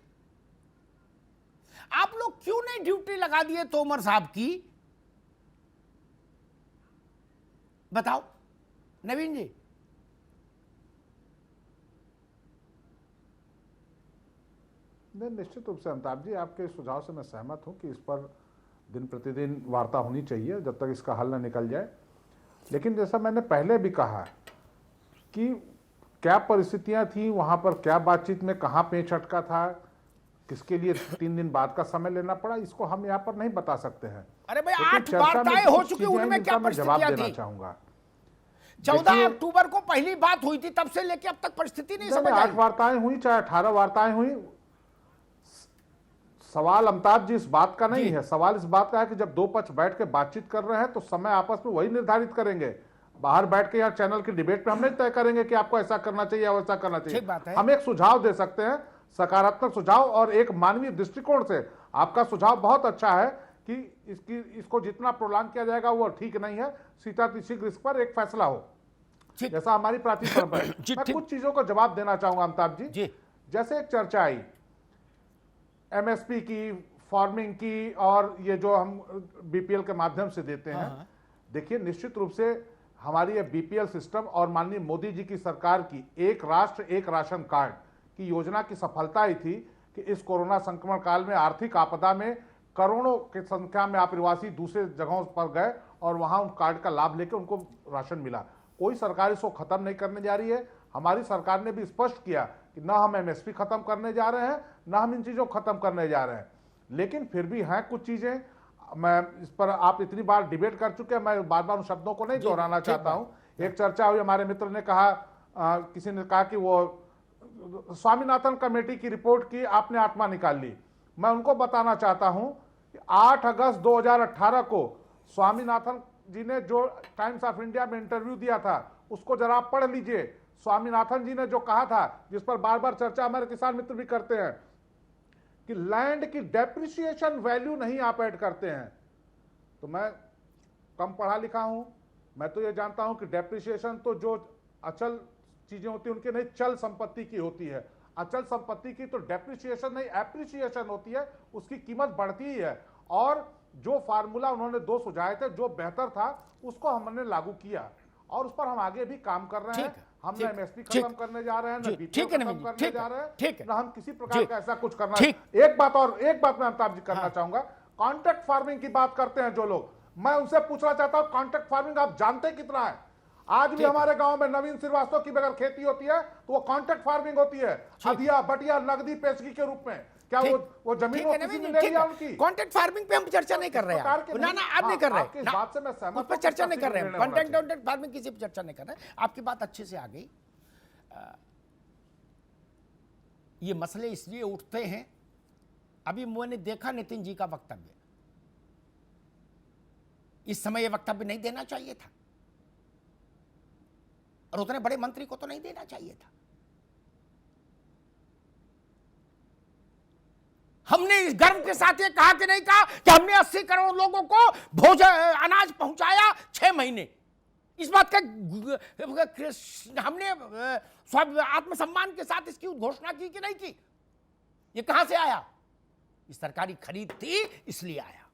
आप लोग क्यों नहीं ड्यूटी लगा दिए तोमर साहब की? बताओ नवीन जी। नहीं, निश्चित रूप से अमिताभ जी, आपके सुझाव से मैं सहमत हूं कि इस पर दिन प्रतिदिन वार्ता होनी चाहिए जब तक इसका हल न निकल जाए। लेकिन जैसा मैंने पहले भी कहा कि क्या परिस्थितियां थी वहां पर, क्या बातचीत में कहां पेंच अटका था, किसके लिए 3 दिन बाद का समय लेना पड़ा, इसको हम यहाँ पर नहीं बता सकते हैं। अरे भाई 8 वार्ताएं हो चुकी, उनमें क्या जवाब परिस्थितियां देना थी? चाहूंगा। 14 अक्टूबर को पहली बात हुई थी, तब से लेके अब तक परिस्थिति नहीं समझ आई। 8 वार्ताएं हुई चाहे 18 वार्ताएं हुई, सवाल अमिताभ जी इस बात का नहीं है। सवाल इस बात का है कि जब दो पक्ष बैठ के बातचीत कर रहे हैं तो समय आपस में वही निर्धारित करेंगे। बाहर बैठ के यहाँ चैनल की डिबेट में हम नहीं तय करेंगे कि आपको ऐसा करना चाहिए या वैसा करना चाहिए। हम एक सुझाव दे सकते हैं, सकारात्मक सुझाव, और एक मानवीय दृष्टिकोण से आपका सुझाव बहुत अच्छा है कि इसको जितना प्रोलांग किया जाएगा वो ठीक नहीं है। शीघ्र इस पर एक फैसला हो, जैसा हमारी प्राचीन परंपरा है। मैं कुछ चीजों का जवाब देना चाहूंगा अमिताभ जी। जैसे एक चर्चा आई एमएसपी की, फार्मिंग की, और ये जो हम बीपीएल के माध्यम से देते हैं। देखिए, निश्चित रूप से हमारी ये बीपीएल सिस्टम और माननीय मोदी जी की सरकार की एक राष्ट्र एक राशन कार्ड की योजना की सफलता ही थी कि इस कोरोना संक्रमण काल में, आर्थिक आपदा में करोड़ों की संख्या में आप्रवासी दूसरे जगहों पर गए और वहां उन कार्ड का लाभ लेकर उनको राशन मिला। कोई सरकार इसको खत्म नहीं करने जा रही है। हमारी सरकार ने भी स्पष्ट किया कि न हम एमएसपी खत्म करने जा रहे हैं, न हम इन चीजों को खत्म करने जा रहे हैं। लेकिन फिर भी हैं कुछ चीजें। मैं इस पर आप इतनी बार डिबेट कर चुके हैं, मैं बार बार उन शब्दों को नहीं दोहराना चाहता हूं। एक चर्चा हुई, हमारे मित्र ने कहा, किसी ने कहा कि वो स्वामीनाथन कमेटी की रिपोर्ट की आपने आत्मा निकाल ली। मैं उनको बताना चाहता हूं कि 8 अगस्त 2018 को स्वामीनाथन जी ने जो टाइम्स ऑफ इंडिया में इंटरव्यू दिया था उसको जरा आप पढ़ लीजिए। स्वामीनाथन जी ने जो कहा था, जिस पर बार बार चर्चा हमारे किसान मित्र भी करते हैं, कि लैंड की डेप्रिसिएशन वैल्यू नहीं आप ऐड करते हैं। तो मैं कम पढ़ा लिखा हूं, मैं तो ये जानता हूं कि डेप्रिसिएशन तो जो अचल चीजें होती है उनके नहीं, चल संपत्ति की होती है। अचल संपत्ति की तो डेप्रिसिएशन नहीं एप्रिसिएशन होती है, उसकी कीमत बढ़ती ही है। और जो फार्मूला उन्होंने 2 सुझाए थे, जो बेहतर था उसको हमने लागू किया और उस पर हम आगे भी काम कर रहे हैं। हम न एमएसपी खत्म करने जा रहे हैं, न बीपीओ खत्म करने जा रहे हैं, न हम किसी प्रकार का ऐसा कुछ करना है। एक बात मैं अमिताभ जी करना चाहूंगा, कॉन्ट्रैक्ट फार्मिंग की बात करते हैं जो लोग, मैं उनसे पूछना चाहता हूं कॉन्ट्रैक्ट फार्मिंग आप जानते कितना है? आज भी हमारे गांव में नवीन श्रीवास्तव की बगैर खेती होती है तो वो कॉन्ट्रैक्ट फार्मिंग होती है, अधिया बटिया नगदी पेशगी के रूप में। क्या वो जमीन वो किसी ने ले लिया उनकी? कॉन्ट्रैक्ट फार्मिंग पे हम चर्चा नहीं कर रहे हैं ना, आप नहीं कर रहे हैं, इस बात से मैं सहमत हूं, उस पर चर्चा नहीं कर रहे हैं। कॉन्ट्रैक्ट फार्मिंग किसी पर चर्चा नहीं कर रहे हैं, आपकी बात अच्छे से आ गई। ये मसले इसलिए उठते हैं, अभी मैंने देखा नितिन जी का वक्तव्य, इस समय ये वक्तव्य नहीं देना चाहिए था और उतने बड़े मंत्री को तो नहीं देना चाहिए था। हमने इस गर्व के साथ ये कहा कि नहीं कहा कि हमने 80 करोड़ लोगों को भोजन अनाज पहुंचाया 6 महीने। इस बात का हमने आत्मसम्मान के साथ इसकी घोषणा की कि नहीं की? ये कहां से आया? ये सरकारी खरीद थी इसलिए आया।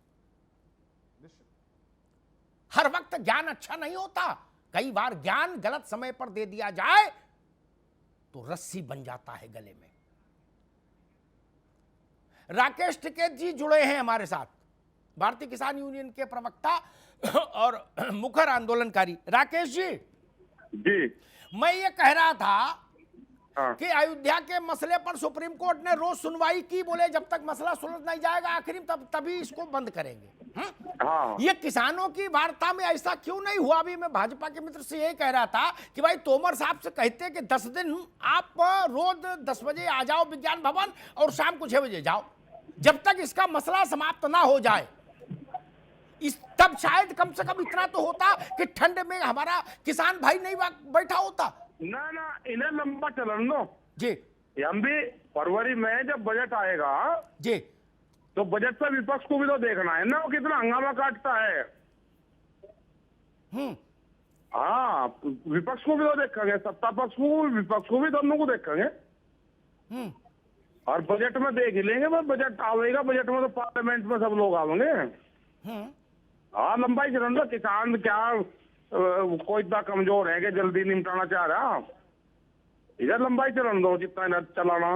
हर वक्त ज्ञान अच्छा नहीं होता, कई बार ज्ञान गलत समय पर दे दिया जाए तो रस्सी बन जाता है गले में। राकेश टिकैत जी जुड़े हैं हमारे साथ, भारतीय किसान यूनियन के प्रवक्ता और मुखर आंदोलनकारी। राकेश जी, मैं ये कह रहा था कि अयोध्या के मसले पर सुप्रीम कोर्ट ने रोज सुनवाई की, बोले जब तक मसला सुलझ नहीं जाएगा आखिर तभी इसको बंद करेंगे। ये किसानों की वार्ता में ऐसा क्यों नहीं हुआ? अभी मैं भाजपा के मित्र से यही कह रहा था कि भाई तोमर साहब से कहते कि 10 दिन आप रोज 10 बजे आ जाओ विज्ञान भवन और शाम को 6 बजे जाओ, जब तक इसका मसला समाप्त ना हो जाए। तब शायद कम से कम इतना तो होता कि ठंड में हमारा किसान भाई नहीं बैठा होता ना। इन्हें लंबा चलन दो जी। हम भी फरवरी में जब बजट आएगा जी, तो बजट पे विपक्ष को भी तो देखना है ना, वो कितना हंगामा काटता है। हाँ, विपक्ष को भी तो देखेंगे, सत्ता पक्ष को विपक्ष को भी, दोनों को देखेंगे। और बजट में देख ही लेंगे, बजट आवेगा, बजट में तो पार्लियामेंट में सब लोग आवेंगे। हाँ, लंबाई चलन दो। किसान क्या कोई इतना कमजोर है कि जल्दी निपटाना चाह रहा? इधर लंबाई चलन दो जितना इधर चलाना।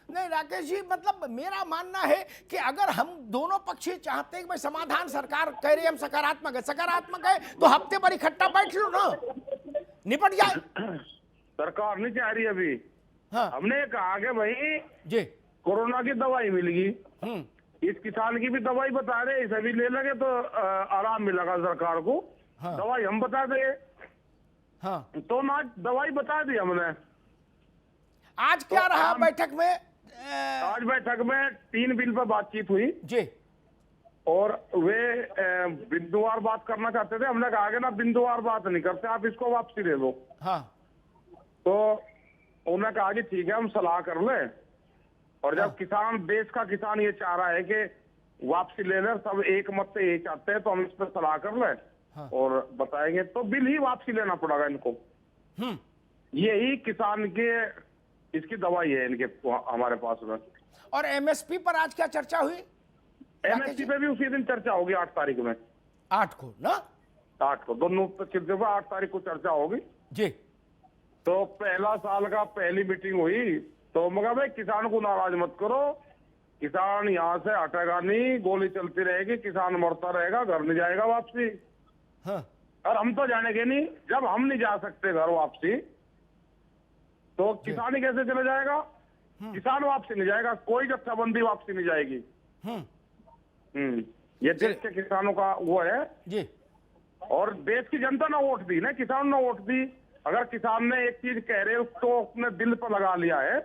नहीं राकेश जी, मतलब मेरा मानना है कि अगर हम दोनों पक्ष चाहते हैं कि भाई समाधान, सरकार कह रही है हम सकारात्मक है तो हफ्ते भर इकट्ठा बैठ लो ना, निपट जाए। सरकार नहीं चाह रही अभी। हाँ। हमने कहा कि भाई जी कोरोना की दवाई मिलेगी, इस किसान की भी दवाई बता रहे, इसे भी ले लगे तो आराम मिलेगा सरकार को। हाँ। दवाई हम बता देंगे। हाँ। तो ना दवाई बता दी हमने। आज क्या तो रहा बैठक में? आज बैठक में 3 बिल पर बातचीत हुई जी, और वे बिंदुवार बात करना चाहते थे। हमने कहा कि ना बिंदुवार बात नहीं करते, आप इसको वापसी ले लो। हाँ। तो उन्होंने कहा कि ठीक है हम सलाह कर ले, और जब किसान, देश का किसान ये चाह रहा है कि वापसी ले ले, सब एक मत से ये चाहते हैं, तो हम इस पर सलाह कर ले और बताएंगे, तो बिल ही वापसी लेना पड़ेगा इनको। यही किसान के इसकी दवाई है इनके हमारे पास में। और एमएसपी पर आज क्या चर्चा हुई? एमएसपी पे भी उसी दिन चर्चा होगी, 8 तारीख में। 8 को ना? 8 को, दोनों 8 तारीख को चर्चा होगी जी। तो पहला साल का पहली मीटिंग हुई, तो मगर भाई किसान को नाराज मत करो, किसान यहाँ से हटेगा नहीं, गोली चलती रहेगी, किसान मरता रहेगा, घर नहीं जाएगा वापसी। हाँ। और हम तो जानेंगे नहीं, जब हम नहीं जा सकते घर वापसी तो किसान ही कैसे चले जाएगा? किसान वापसी नहीं जाएगा, कोई जत्थाबंदी वापसी नहीं जाएगी। ये देश के किसानों का वो है। जी और देश की जनता ना वोट दी ना, किसान ने वोट दी। अगर किसान ने एक चीज कह रहे उसको अपने दिल पर लगा लिया है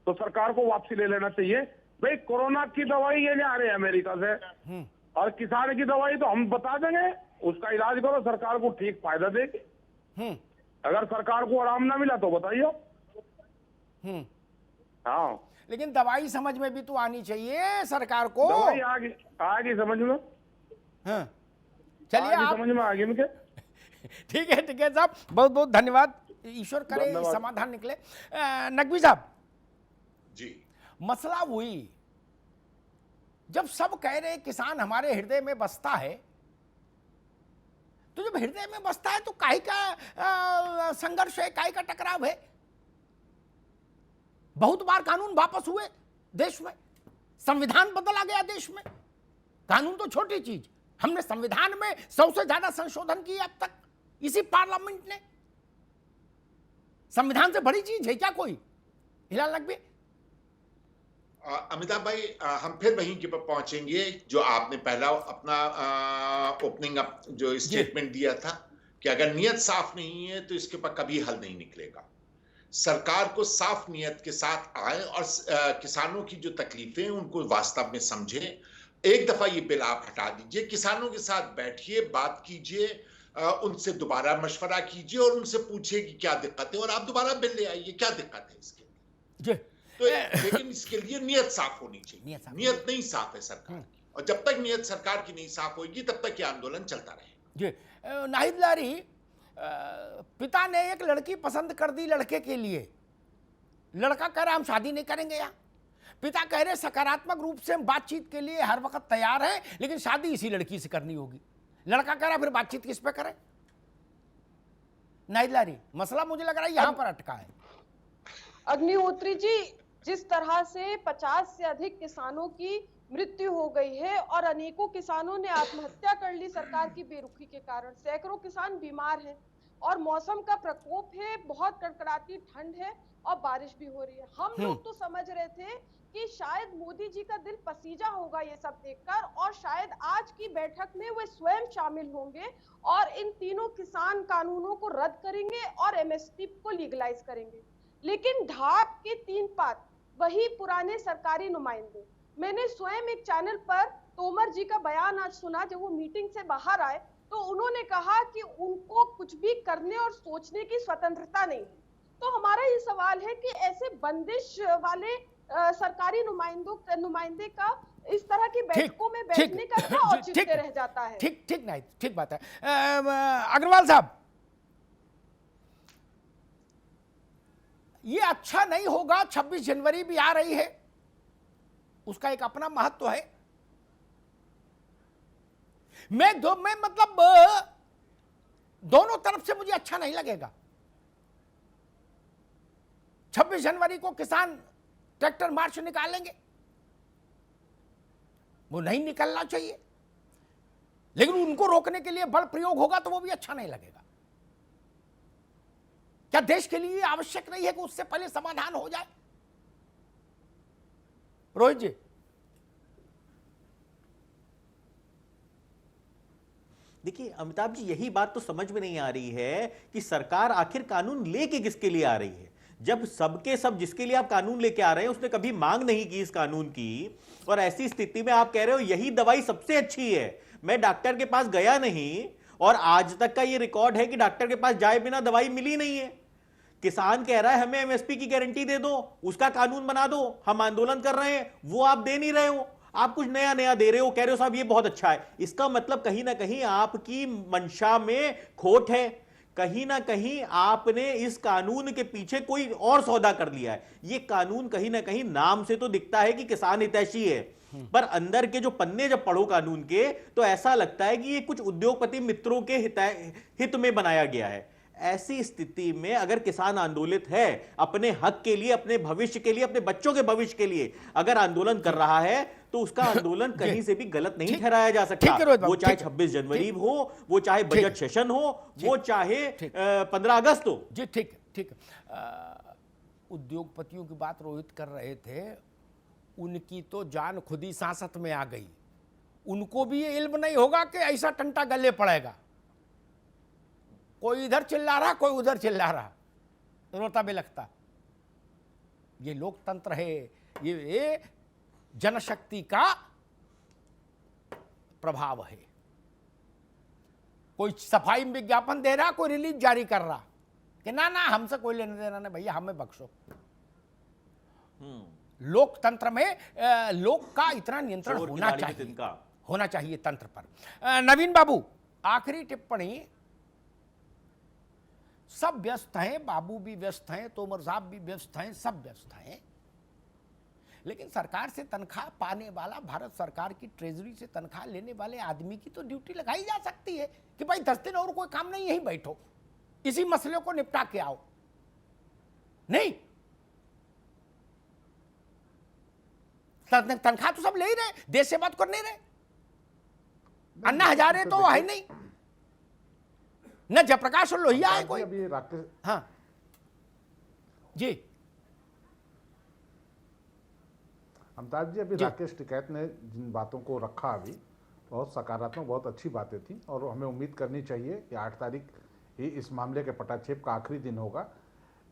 तो सरकार को वापसी ले लेना चाहिए। भाई कोरोना की दवाई ये नहीं आ रही है अमेरिका से, और किसान की दवाई तो हम बता देंगे, उसका इलाज करो, सरकार को ठीक फायदा देगी। अगर सरकार को आराम ना मिला तो बताइए। हाँ, लेकिन दवाई समझ में भी तो आनी चाहिए सरकार को। दवाई आगे समझ में। हाँ चलिए आगे आप, समझ में आ गई मुझे। ठीक है साहब, बहुत बहुत धन्यवाद। ईश्वर करे धन्यवाद। समाधान निकले। नकवी साहब जी मसला हुई जब सब कह रहे किसान हमारे हृदय में बसता है, तो जब हृदय में बसता है तो काहे का संघर्ष है, काहे का टकराव है। बहुत बार कानून वापस हुए देश में, संविधान बदला गया देश में। कानून तो छोटी चीज, हमने संविधान में 100 से ज्यादा संशोधन किए अब तक इसी पार्लियामेंट ने। संविधान से बड़ी चीज है क्या कोई? हिलाल नकवी। अमिताभ भाई, हम फिर वहीं के पर पहुंचेंगे जो आपने पहला अपना ओपनिंग अप जो स्टेटमेंट दिया था कि अगर नियत साफ नहीं है तो इसके ऊपर कभी हल नहीं निकलेगा। सरकार को साफ नियत के साथ आए और किसानों की जो तकलीफें हैं उनको वास्तव में समझे। एक दफा ये बिल आप हटा दीजिए, किसानों के साथ बैठिए, बात कीजिए, उनसे दोबारा मशवरा कीजिए और उनसे पूछिए कि क्या दिक्कत है और आप दोबारा बिल ले आइए, क्या दिक्कत है इसके लिए। तो लेकिन इसके लिए नियत साफ होनी चाहिए। नियत नहीं साफ है सरकार की, और जब तक नियत सरकार की नहीं साफ होगी तब तक ये आंदोलन चलता रहेगा। जी नाहिद लारी, पिता ने एक लड़की पसंद कर दी लड़के के लिए, लड़का कह रहा हम शादी नहीं करेंगे। यहाँ पिता कह रहे सकारात्मक रूप से हम बातचीत के लिए हर वक्त तैयार हैं, लेकिन शादी इसी लड़की से करनी होगी। लड़का कह रहा फिर बातचीत किस पे करें? नाहिद लारी, मसला मुझे लग रहा है यहां पर अटका है। अग्निहोत्री जी, जिस तरह से 50 से अधिक किसानों की मृत्यु हो गई है और अनेकों किसानों ने आत्महत्या कर ली सरकार की बेरुखी के कारण, सैकड़ों किसान बीमार हैं और मौसम का प्रकोप है, बहुत कड़कड़ाती ठंड है और बारिश भी हो रही है। हम लोग तो समझ रहे थे कि शायद मोदी जी का दिल पसीजा होगा ये सब देखकर, और शायद आज की बैठक में वे स्वयं शामिल होंगे और इन तीनों किसान कानूनों को रद्द करेंगे और एमएसपी को लीगलाइज करेंगे। लेकिन ढाक के 3 पात वही पुराने सरकारी नुमाइंदे। मैंने स्वयं एक चैनल पर तोमर जी का बयान आज सुना जब वो मीटिंग से बाहर आए, तो उन्होंने कहा कि उनको कुछ भी करने और सोचने की स्वतंत्रता नहीं है। तो हमारा ये सवाल है कि ऐसे बंदिश वाले सरकारी नुमाइंदे का इस तरह की बैठकों में बैठने का क्या औचित्य रह जाता है? ठीक नहीं, ठीक बात है। अग्रवाल साहब, ये अच्छा नहीं होगा। 26 जनवरी भी आ रही है, उसका एक अपना महत्व है। मैं मतलब दोनों तरफ से मुझे अच्छा नहीं लगेगा। 26 जनवरी को किसान ट्रैक्टर मार्च निकालेंगे, वो नहीं निकलना चाहिए, लेकिन उनको रोकने के लिए बल प्रयोग होगा तो वो भी अच्छा नहीं लगेगा। क्या देश के लिए आवश्यक नहीं है कि उससे पहले समाधान हो जाए? रोहित जी। देखिए अमिताभ जी, यही बात तो समझ में नहीं आ रही है कि सरकार आखिर कानून लेके किसके लिए आ रही है, जब सबके सब जिसके लिए आप कानून लेके आ रहे हैं उसने कभी मांग नहीं की इस कानून की। और ऐसी स्थिति में आप कह रहे हो यही दवाई सबसे अच्छी है। मैं डॉक्टर के पास गया नहीं और आज तक का ये रिकॉर्ड है कि डॉक्टर के पास जाए बिना दवाई मिली नहीं है। किसान कह रहा है हमें एमएसपी की गारंटी दे दो, उसका कानून बना दो, हम आंदोलन कर रहे हैं, वो आप दे नहीं रहे हो। आप कुछ नया नया दे रहे हो, कह रहे हो साहब ये बहुत अच्छा है। इसका मतलब कहीं ना कहीं आपकी मंशा में खोट है, कहीं ना कहीं आपने इस कानून के पीछे कोई और सौदा कर लिया है। ये कानून कहीं ना कहीं नाम से तो दिखता है कि किसान हितैषी है, पर अंदर के जो पन्ने जब पढ़ो कानून के तो ऐसा लगता है कि ये कुछ उद्योगपति मित्रों के हित में बनाया गया है। ऐसी स्थिति में अगर किसान आंदोलित है अपने हक के लिए, अपने भविष्य के लिए, अपने बच्चों के भविष्य के लिए अगर आंदोलन कर रहा है तो उसका आंदोलन कहीं से भी गलत नहीं ठहराया जा सकता। वो चाहे 26 जनवरी हो, वो चाहे बजट सेशन हो, वो चाहे 15 अगस्त हो। जी ठीक। उद्योगपतियों की बात रोहित कर रहे थे, उनकी तो जान खुद ही सांसत में आ गई। उनको भी ये इल्म नहीं होगा कि ऐसा टंटा गले पड़ेगा। कोई इधर चिल्ला रहा, कोई उधर चिल्ला रहा, रोता बिलखता। ये लोकतंत्र है, ये जनशक्ति का प्रभाव है। कोई सफाई में विज्ञापन दे रहा, कोई रिलीज जारी कर रहा कि ना ना हमसे कोई लेना देना नहीं भैया, हमें बख्शो। लोकतंत्र में लोक का इतना नियंत्रण चोर की होना दाढ़ी में चाहिए, तिनका। होना चाहिए तंत्र पर। नवीन बाबू, आखिरी टिप्पणी। सब व्यस्त हैं, बाबू भी व्यस्त हैं, तोमर साहब भी व्यस्त हैं, सब व्यस्त हैं, लेकिन सरकार से तनख्वाह पाने वाला, भारत सरकार की ट्रेजरी से तनख्वाह लेने वाले आदमी की तो ड्यूटी लगाई जा सकती है कि भाई 10 दिन और कोई काम नहीं, यहीं बैठो, इसी मसले को निपटा के आओ। नहीं, तनख्वाह तो सब ले ही रहे, देश सेवा तो कर नहीं रहे। अन्ना हजारे तो है नहीं, न जयप्रकाश और लोहिया है कोई। अभी राकेश, हाँ जी अमिताभ जी, अभी जी। राकेश टिकैत ने जिन बातों को रखा अभी बहुत सकारात्मक, बहुत अच्छी बातें थी, और हमें उम्मीद करनी चाहिए कि 8 तारीख ही इस मामले के पटाक्षेप का आखिरी दिन होगा।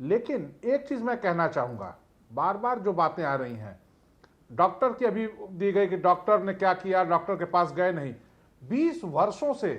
लेकिन एक चीज़ मैं कहना चाहूँगा, बार बार जो बातें आ रही हैं, डॉक्टर की अभी दी गई कि डॉक्टर ने क्या किया, डॉक्टर के पास गए नहीं। 20 वर्षों से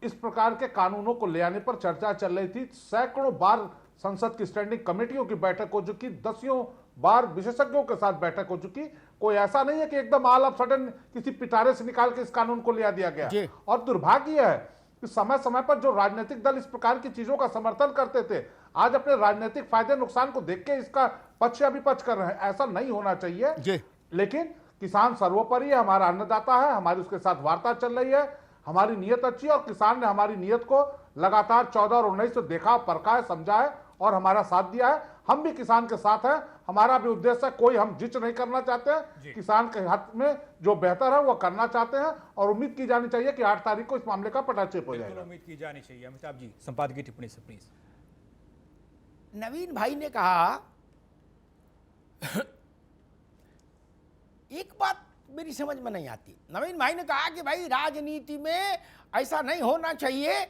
इस प्रकार के कानूनों को ले आने पर चर्चा चल रही थी। सैकड़ों बार संसद की स्टैंडिंग कमेटियों की बैठक हो चुकी, दसियों बार विशेषज्ञों के साथ बैठक हो चुकी। कोई ऐसा नहीं है कि एकदम ऑल ऑफ सडन किसी पिटारे से निकाल के इस कानून को ले दिया गया। और दुर्भाग्य है कि समय समय पर जो राजनीतिक दल इस प्रकार की चीजों का समर्थन करते थे, आज अपने राजनीतिक फायदे नुकसान को देख के इसका पक्ष या विपक्ष कर रहे हैं। ऐसा नहीं होना चाहिए। लेकिन किसान सर्वोपरि है, हमारा अन्नदाता है, हमारी उसके साथ वार्ता चल रही है, हमारी नीयत अच्छी है, और किसान ने हमारी नीयत को लगातार 14 और 19 से देखा, परखा है, समझा है और हमारा साथ दिया है। हम भी किसान के साथ हैं, हमारा भी उद्देश्य है, कोई हम जिच नहीं करना चाहते हैं, किसान के हक में जो बेहतर है वो करना चाहते हैं, और उम्मीद की जानी चाहिए कि 8 तारीख को इस मामले का पटाक्षेप हो जाएगा। उम्मीद की जानी चाहिए। अमिताभ जी, संपादकीय टिप्पणी से प्लीज। नवीन भाई ने कहा, एक बात मेरी समझ में नहीं आती। नवीन भाई ने कहा कि भाई राजनीति में ऐसा नहीं होना चाहिए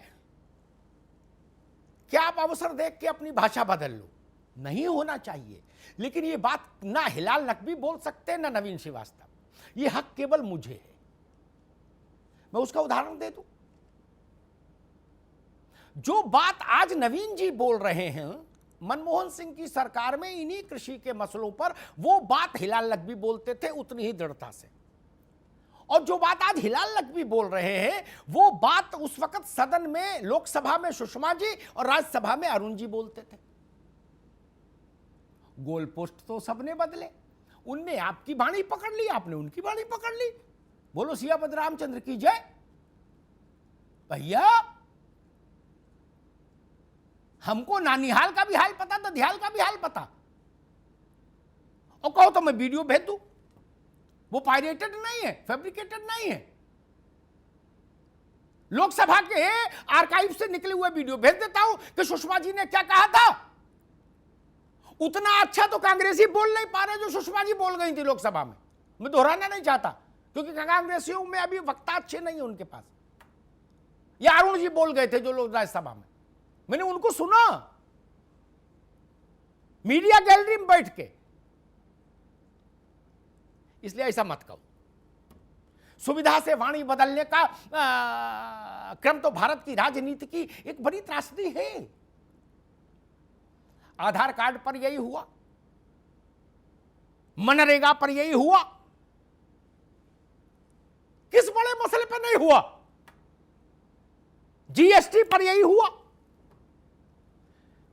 कि आप अवसर देख के अपनी भाषा बदल लो, नहीं होना चाहिए। लेकिन ये बात ना हिलाल नकवी बोल सकते ना नवीन श्रीवास्तव, ये हक केवल मुझे है। मैं उसका उदाहरण दे दूं। जो बात आज नवीन जी बोल रहे हैं मनमोहन सिंह की सरकार में इन्हीं कृषि के मसलों पर, वो बात हिलाल नकवी बोलते थे उतनी ही दृढ़ता से। और जो बात आज हिलाल नकवी बोल रहे हैं वो बात उस वक्त सदन में, लोकसभा में सुषमा जी और राज्यसभा में अरुण जी बोलते थे। गोल पोस्ट तो सबने बदले, उनने आपकी बाणी पकड़ ली, आपने उनकी बाणी पकड़ ली। बोलो सियापत रामचंद्र की जय। भैया हमको नानिहाल का भी हाल पता, दधियाल का भी हाल पता, और कहो तो मैं वीडियो भेज दूं, वो पायरेटेड नहीं है, फैब्रिकेटेड नहीं है। लोकसभा के आर्काइव से निकले हुए वीडियो भेज देता हूं कि सुषमा जी ने क्या कहा था। उतना अच्छा तो कांग्रेसी बोल नहीं पा रहे जो सुषमा जी बोल गई थी लोकसभा में। मैं दोहराना नहीं चाहता क्योंकि कांग्रेसियों में अभी वक्ता अच्छे नहीं है उनके पास। या अरुण जी बोल गए थे जो लोग राज्यसभा में, मैंने उनको सुना मीडिया गैलरी में बैठ के। इसलिए ऐसा मत कहो। सुविधा से वाणी बदलने का क्रम तो भारत की राजनीति की एक बड़ी त्रासदी है। आधार कार्ड पर यही हुआ, मनरेगा पर यही हुआ, किस बड़े मसले पर नहीं हुआ? जीएसटी पर यही हुआ।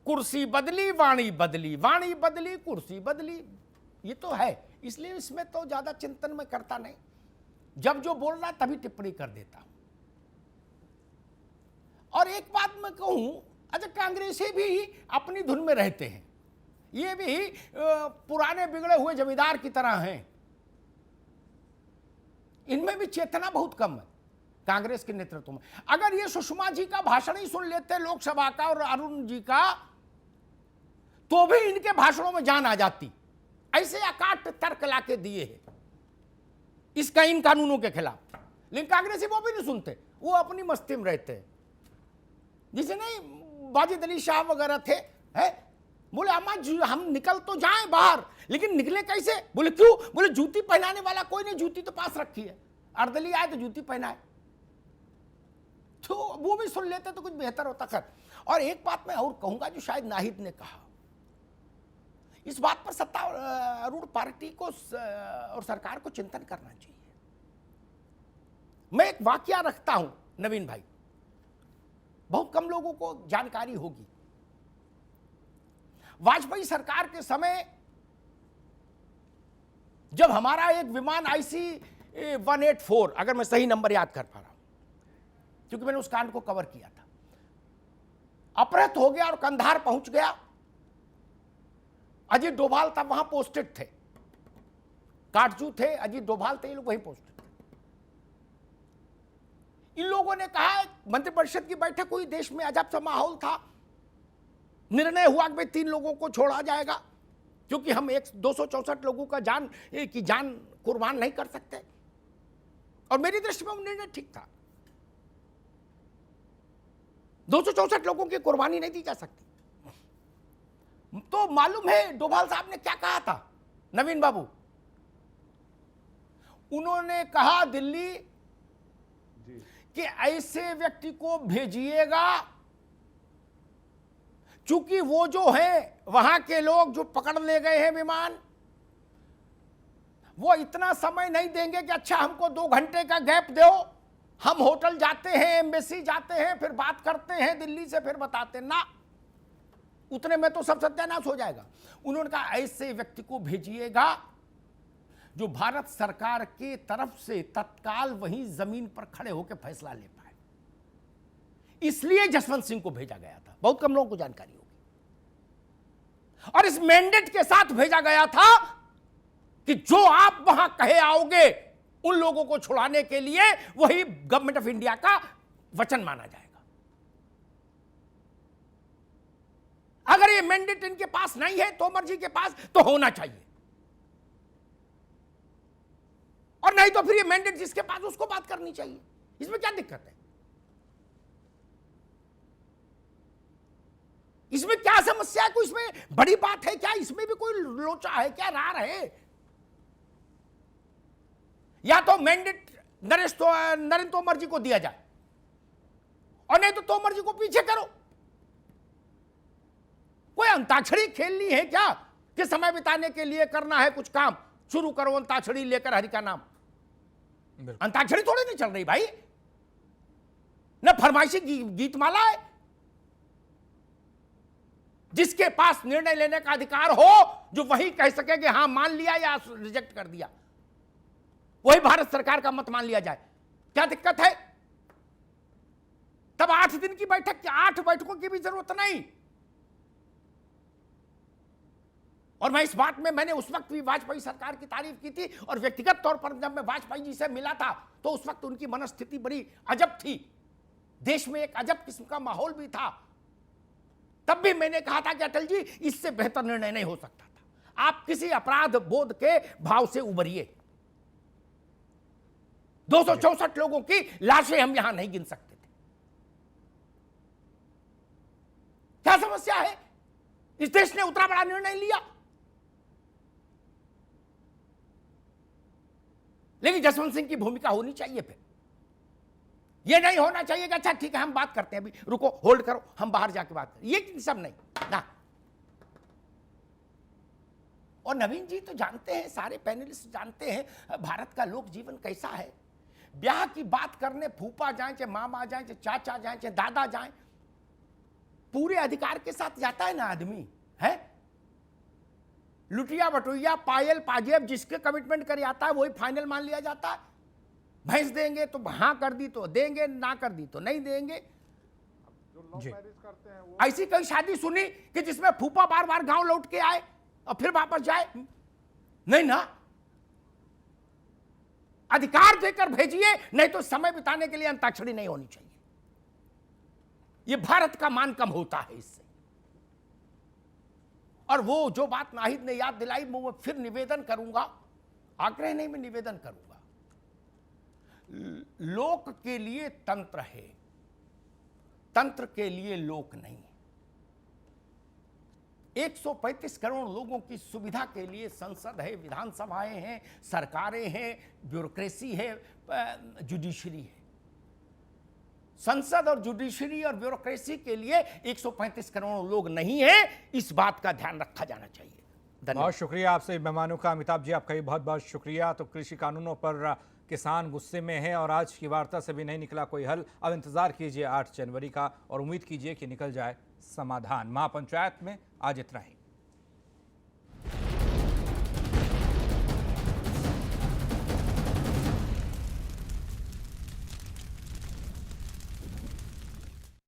कुर्सी बदली, वाणी बदली, वाणी बदली, कुर्सी बदली, ये तो है। इसलिए इसमें तो ज्यादा चिंतन मैं करता नहीं। जब जो बोल रहा तभी टिप्पणी कर देता हूं। और एक बात मैं कहूं, अच्छा कांग्रेसी भी अपनी धुन में रहते हैं, ये भी पुराने बिगड़े हुए जमींदार की तरह हैं। इनमें भी चेतना बहुत कम है कांग्रेस के नेतृत्व में। अगर ये सुषमा जी का भाषण ही सुन लेते लोकसभा का और अरुण जी का, तो भी इनके भाषणों में जान आ जाती। ऐसे अकाट तर्क लाके दिए हैं। इसका इन कानूनों के खिलाफ थे। लेकिन कांग्रेसी वो भी नहीं सुनते, वो अपनी मस्ती में रहते हैं। जिसे नहीं वाजिद अली शाह वगैरह थे, है, बोले अम्मा हम निकल तो जाएं बाहर, लेकिन निकले कैसे? बोले क्यों? बोले जूती पहनाने वाला कोई नहीं, जूती तो पास रखी है, अर्दली आए तो जूती पहनाए। तो वो भी सुन लेते तो कुछ बेहतर होता। खैर, और एक बात मैं और कहूंगा जो शायद नाहिद ने कहा, इस बात पर सत्तारूढ़ पार्टी को और सरकार को चिंतन करना चाहिए। मैं एक वाकया रखता हूं नवीन भाई, बहुत कम लोगों को जानकारी होगी। वाजपेयी सरकार के समय जब हमारा एक विमान IC-184, अगर मैं सही नंबर याद कर पा रहा हूं, क्योंकि मैंने उस कांड को कवर किया था, अपहृत हो गया और कंधार पहुंच गया। अजीत डोभाल तब वहां पोस्टेड थे, काटजू थे, अजीत डोभाल थे, ये लोग वहीं पोस्टेड थे। इन लोगों ने कहा, मंत्रिपरिषद की बैठक हुई, देश में अजब सा माहौल था, निर्णय हुआ कि 3 लोगों को छोड़ा जाएगा, क्योंकि हम 264 लोगों का जान कुर्बान नहीं कर सकते। और मेरी दृष्टि में वो निर्णय ठीक था। 264 लोगों की कुर्बानी नहीं दी जा सकती। तो मालूम है डोभाल साहब ने क्या कहा था नवीन बाबू? उन्होंने कहा दिल्ली कि ऐसे व्यक्ति को भेजिएगा, चूंकि वो जो है वहां के लोग जो पकड़ ले गए हैं विमान, वो इतना समय नहीं देंगे कि अच्छा हमको 2 घंटे का गैप दो, हम होटल जाते हैं, एम्बेसी जाते हैं, फिर बात करते हैं दिल्ली से, फिर बताते ना, उतने में तो सब सत्यानाश हो जाएगा। उन्होंने कहा ऐसे व्यक्ति को भेजिएगा जो भारत सरकार के तरफ से तत्काल वहीं जमीन पर खड़े होकर फैसला ले पाए। इसलिए जसवंत सिंह को भेजा गया था, बहुत कम लोगों को जानकारी होगी। और इस मैंडेट के साथ भेजा गया था कि जो आप वहां कहे आओगे उन लोगों को छुड़ाने के लिए, वही गवर्नमेंट ऑफ इंडिया का वचन माना जाएगा। अगर ये मैंडेट इनके पास नहीं है, तोमर जी के पास, तो होना चाहिए, और नहीं तो फिर ये मैंडेट जिसके पास उसको बात करनी चाहिए। इसमें क्या दिक्कत है? इसमें क्या समस्या है? कोई इसमें बड़ी बात है क्या? इसमें भी कोई लोचा है क्या? रार है? या तो मैंडेट नरेंद्र तोमर जी को दिया जाए, और नहीं तो तोमर जी को पीछे करो। कोई अंताक्षरी खेलनी है क्या कि समय बिताने के लिए करना है कुछ काम, शुरू करो अंताक्षरी लेकर हरि का नाम। अंताक्षरी थोड़ी नहीं चल रही भाई, न फरमाइशी गीतमाला है। जिसके पास निर्णय लेने का अधिकार हो, जो वही कह सके कि हां मान लिया या रिजेक्ट कर दिया, वही भारत सरकार का मत मान लिया जाए। क्या दिक्कत है? तब 8 दिन की बैठक, 8 बैठकों की भी जरूरत नहीं। और मैं इस बात में, मैंने उस वक्त भी वाजपेयी सरकार की तारीफ की थी, और व्यक्तिगत तौर पर जब मैं वाजपेयी जी से मिला था तो उस वक्त उनकी मनस्थिति बड़ी अजब थी, देश में एक अजब किस्म का माहौल भी था। तब भी मैंने कहा था कि अटल जी, इससे बेहतर निर्णय नहीं हो सकता था, आप किसी अपराध बोध के भाव से उबरिए। 264 लोगों की लाशें हम यहां नहीं गिन सकते थे। क्या समस्या है? इस देश ने उतना बड़ा निर्णय लिया, लेकिन जसवंत सिंह की भूमिका होनी चाहिए। फिर यह नहीं होना चाहिए कि अच्छा ठीक है हम बात करते हैं, अभी रुको, होल्ड करो, हम बाहर जाके बात करें, ये सब नहीं ना। और नवीन जी तो जानते हैं, सारे पैनलिस्ट जानते हैं भारत का लोक जीवन कैसा है। ब्याह की बात करने फूफा जाए, चाहे मामा जाए, चाहे चाचा जाए, चाहे दादा जाए, पूरे अधिकार के साथ जाता है ना आदमी, है। लुटिया बटुइया पायल पाजेब जिसके कमिटमेंट कर आता है वही फाइनल मान लिया जाता है। भैंस देंगे तो हां कर दी तो देंगे, ना कर दी तो नहीं देंगे। जो लव मैरिज करते हैं वो, ऐसी कई शादी सुनी कि जिसमें फूफा बार बार गांव लौट के आए और फिर वापस जाए, नहीं ना। अधिकार देकर भेजिए, नहीं तो समय बिताने के लिए अंताक्षरी नहीं होनी चाहिए। यह भारत का मान कम होता है इससे। और वो जो बात नाहिद ने याद दिलाई, मैं फिर निवेदन करूंगा, आग्रह नहीं, मैं निवेदन करूंगा लोक के लिए तंत्र है, तंत्र के लिए लोक नहीं। 135 करोड़ लोगों की सुविधा के लिए संसद है, विधानसभाएं हैं, सरकारें हैं, ब्यूरोक्रेसी है, जुडिशरी है। संसद और जुडिशरी और ब्यूरोक्रेसी के लिए 135 करोड़ लोग नहीं है, इस बात का ध्यान रखा जाना चाहिए। बहुत शुक्रिया आपसे मेहमानों का। अमिताभ जी आपका भी बहुत बहुत शुक्रिया। तो कृषि कानूनों पर किसान गुस्से में हैं और आज की वार्ता से भी नहीं निकला कोई हल। अब इंतजार कीजिए 8 जनवरी का और उम्मीद कीजिए कि निकल जाए समाधान। महापंचायत में आज इतना ही।